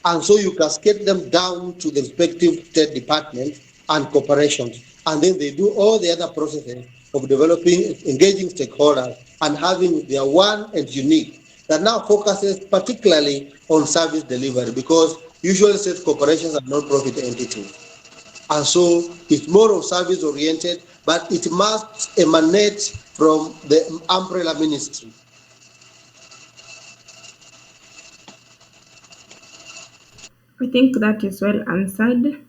and so you cascade them down to the respective state departments and corporations, and then they do all the other processes of developing, engaging stakeholders, and having their one and unique that now focuses particularly on service delivery, because usually state corporations are non-profit entities. And so it's more of service oriented, but it must emanate from the umbrella ministry. I think that is well answered.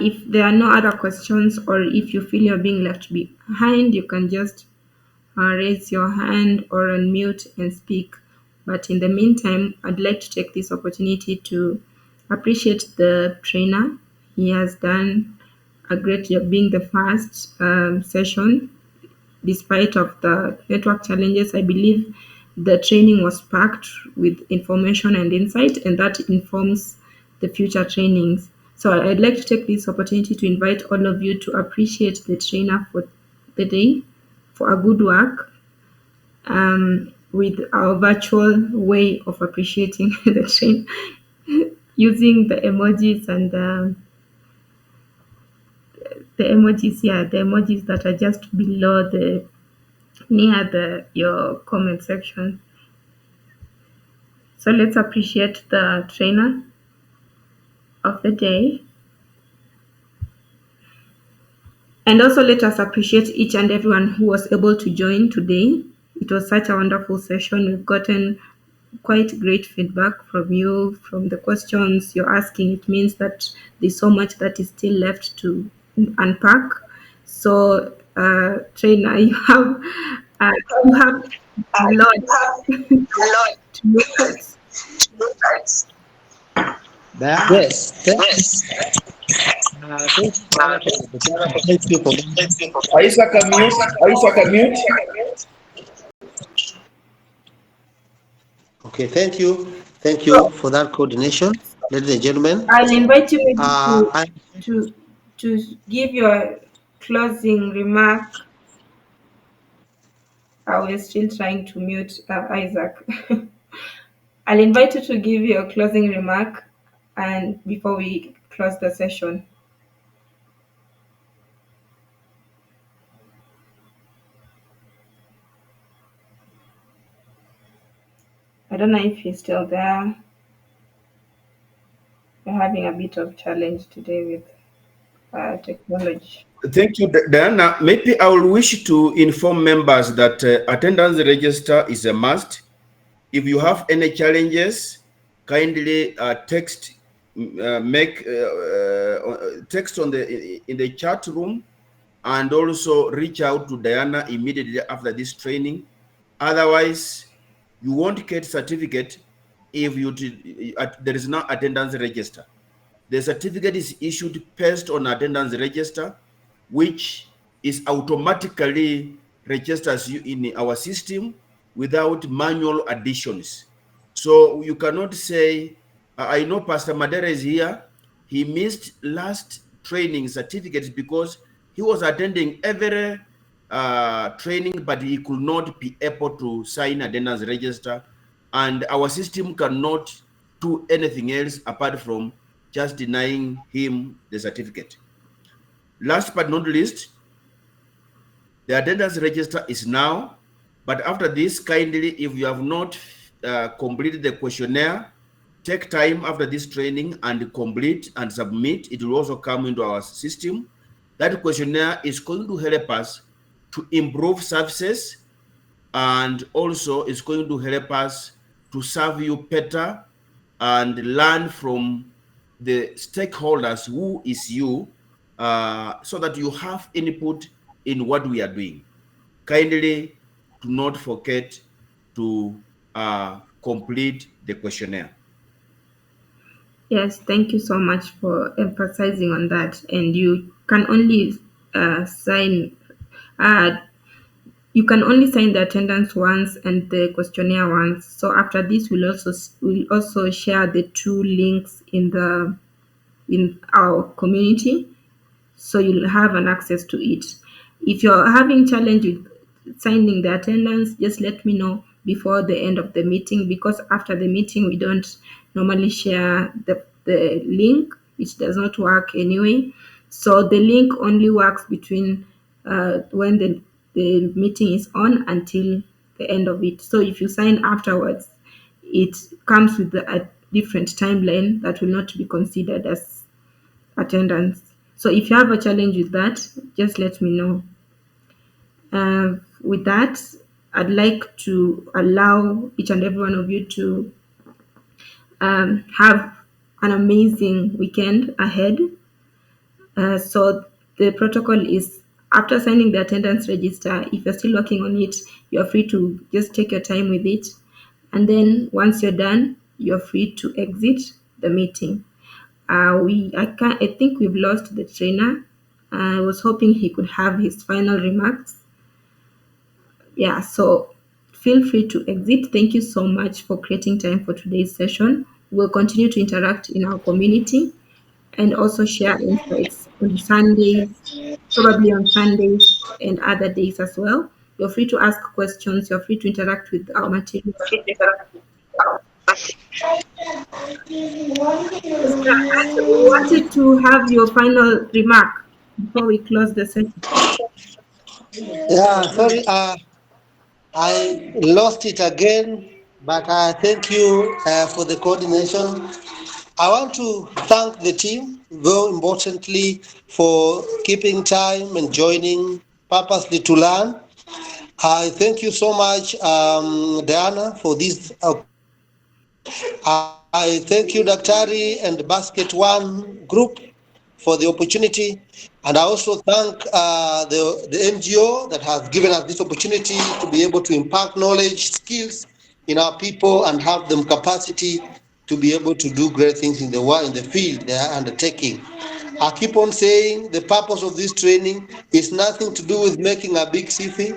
If there are no other questions, or if you feel you're being left behind, you can just raise your hand or unmute and speak. But in the meantime, I'd like to take this opportunity to appreciate the trainer. He has done a great job being the first session. Despite of the network challenges, I believe the training was packed with information and insight, and that informs the future trainings. So I'd like to take this opportunity to invite all of you to appreciate the trainer for the day, for a good work, with our virtual way of appreciating the train, using the emojis and the emojis that are just below your comment section. So let's appreciate the trainer of the day. And also let us appreciate each and everyone who was able to join today. It was such a wonderful session. We've gotten quite great feedback from you, from the questions you're asking. It means that there's so much that is still left to unpack. So, trainer, you have a lot to look at. Yes. Isaac, mute. Okay, thank you. Thank you for that coordination, ladies and gentlemen. I'll invite you to give your closing remark. I was still trying to mute Isaac. I'll invite you to give your closing remark and before we close the session. I don't know if he's still there. We're having a bit of challenge today with technology. Thank you, Diana. Maybe I will wish to inform members that attendance register is a must. If you have any challenges, kindly text text in the chat room, and also reach out to Diana immediately after this training. Otherwise, you won't get certificate if there is no attendance register. The certificate is issued based on attendance register, which is automatically registers you in our system without manual additions. So you cannot say, I know Pastor Madera is here. He missed last training certificates because he was attending every training, but he could not be able to sign attendance register. And our system cannot do anything else apart from just denying him the certificate. Last but not least, the attendance register is now, but after this, kindly, if you have not completed the questionnaire, take time after this training and complete and submit. It will also come into our system. That questionnaire is going to help us to improve services, and also is going to help us to serve you better and learn from the stakeholders who is you, so that you have input in what we are doing. Kindly do not forget to complete the questionnaire. Yes, thank you so much for emphasizing on that. And you can only sign the attendance once and the questionnaire once. So after this, we'll also share the two links in our community, so you'll have an access to it. If you're having challenge with signing the attendance, just let me know before the end of the meeting, because after the meeting we don't normally share the link. It does not work anyway. So the link only works between when the meeting is on until the end of it. So if you sign afterwards, it comes with a different timeline that will not be considered as attendance. So if you have a challenge with that, just let me know. With that, I'd like to allow each and every one of you to have an amazing weekend ahead. So the protocol is, after signing the attendance register, if you're still working on it, you're free to just take your time with it. And then once you're done, you're free to exit the meeting. I think we've lost the trainer. I was hoping he could have his final remarks. Yeah, so feel free to exit. Thank you so much for creating time for today's session. We'll continue to interact in our community and also share insights on Sundays, probably on Sundays and other days as well. You're free to ask questions. You're free to interact with our material. We wanted to have your final remark before we close the session. Yeah, sorry, I lost it again, but thank you for the coordination. I want to thank the team very importantly for keeping time and joining purposely to learn. I thank you so much, Diana, for this. I thank you, Daktari and Basket One Group, for the opportunity. And I also thank the NGO that has given us this opportunity to be able to impart knowledge, skills in our people and have them capacity to be able to do great things in the field they are undertaking. I keep on saying the purpose of this training is nothing to do with making a big CV,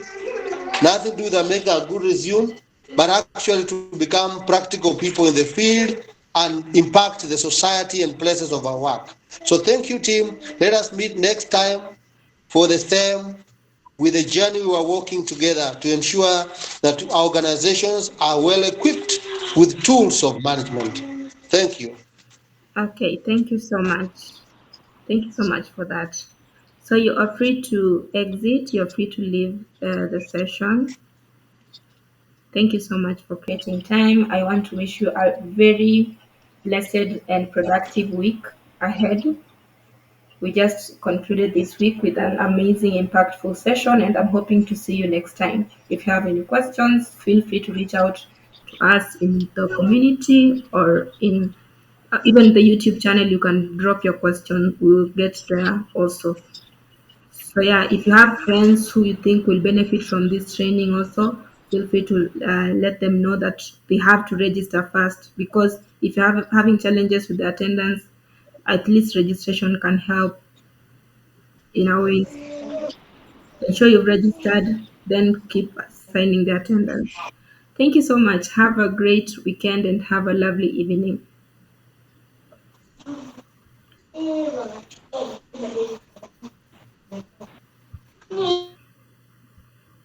nothing to do with making a good resume, but actually to become practical people in the field and impact the society and places of our work. So thank you, team. Let us meet next time for the same, with the journey we are working together to ensure that our organizations are well equipped with tools of management. Thank you. Okay, thank you so much. Thank you so much for that. So you are free to exit. You're free to leave the session. Thank you so much for creating time. I want to wish you a very blessed and productive week ahead. We just concluded this week with an amazing, impactful session, and I'm hoping to see you next time. If you have any questions, feel free to reach out to us in the community or in even the YouTube channel. You can drop your question. We'll get there also. So yeah, if you have friends who you think will benefit from this training also, feel free to let them know that they have to register first, because if you're having challenges with the attendance, at least registration can help in our ways. Ensure you've registered, then keep assigning the attendance. Thank you so much. Have a great weekend and have a lovely evening.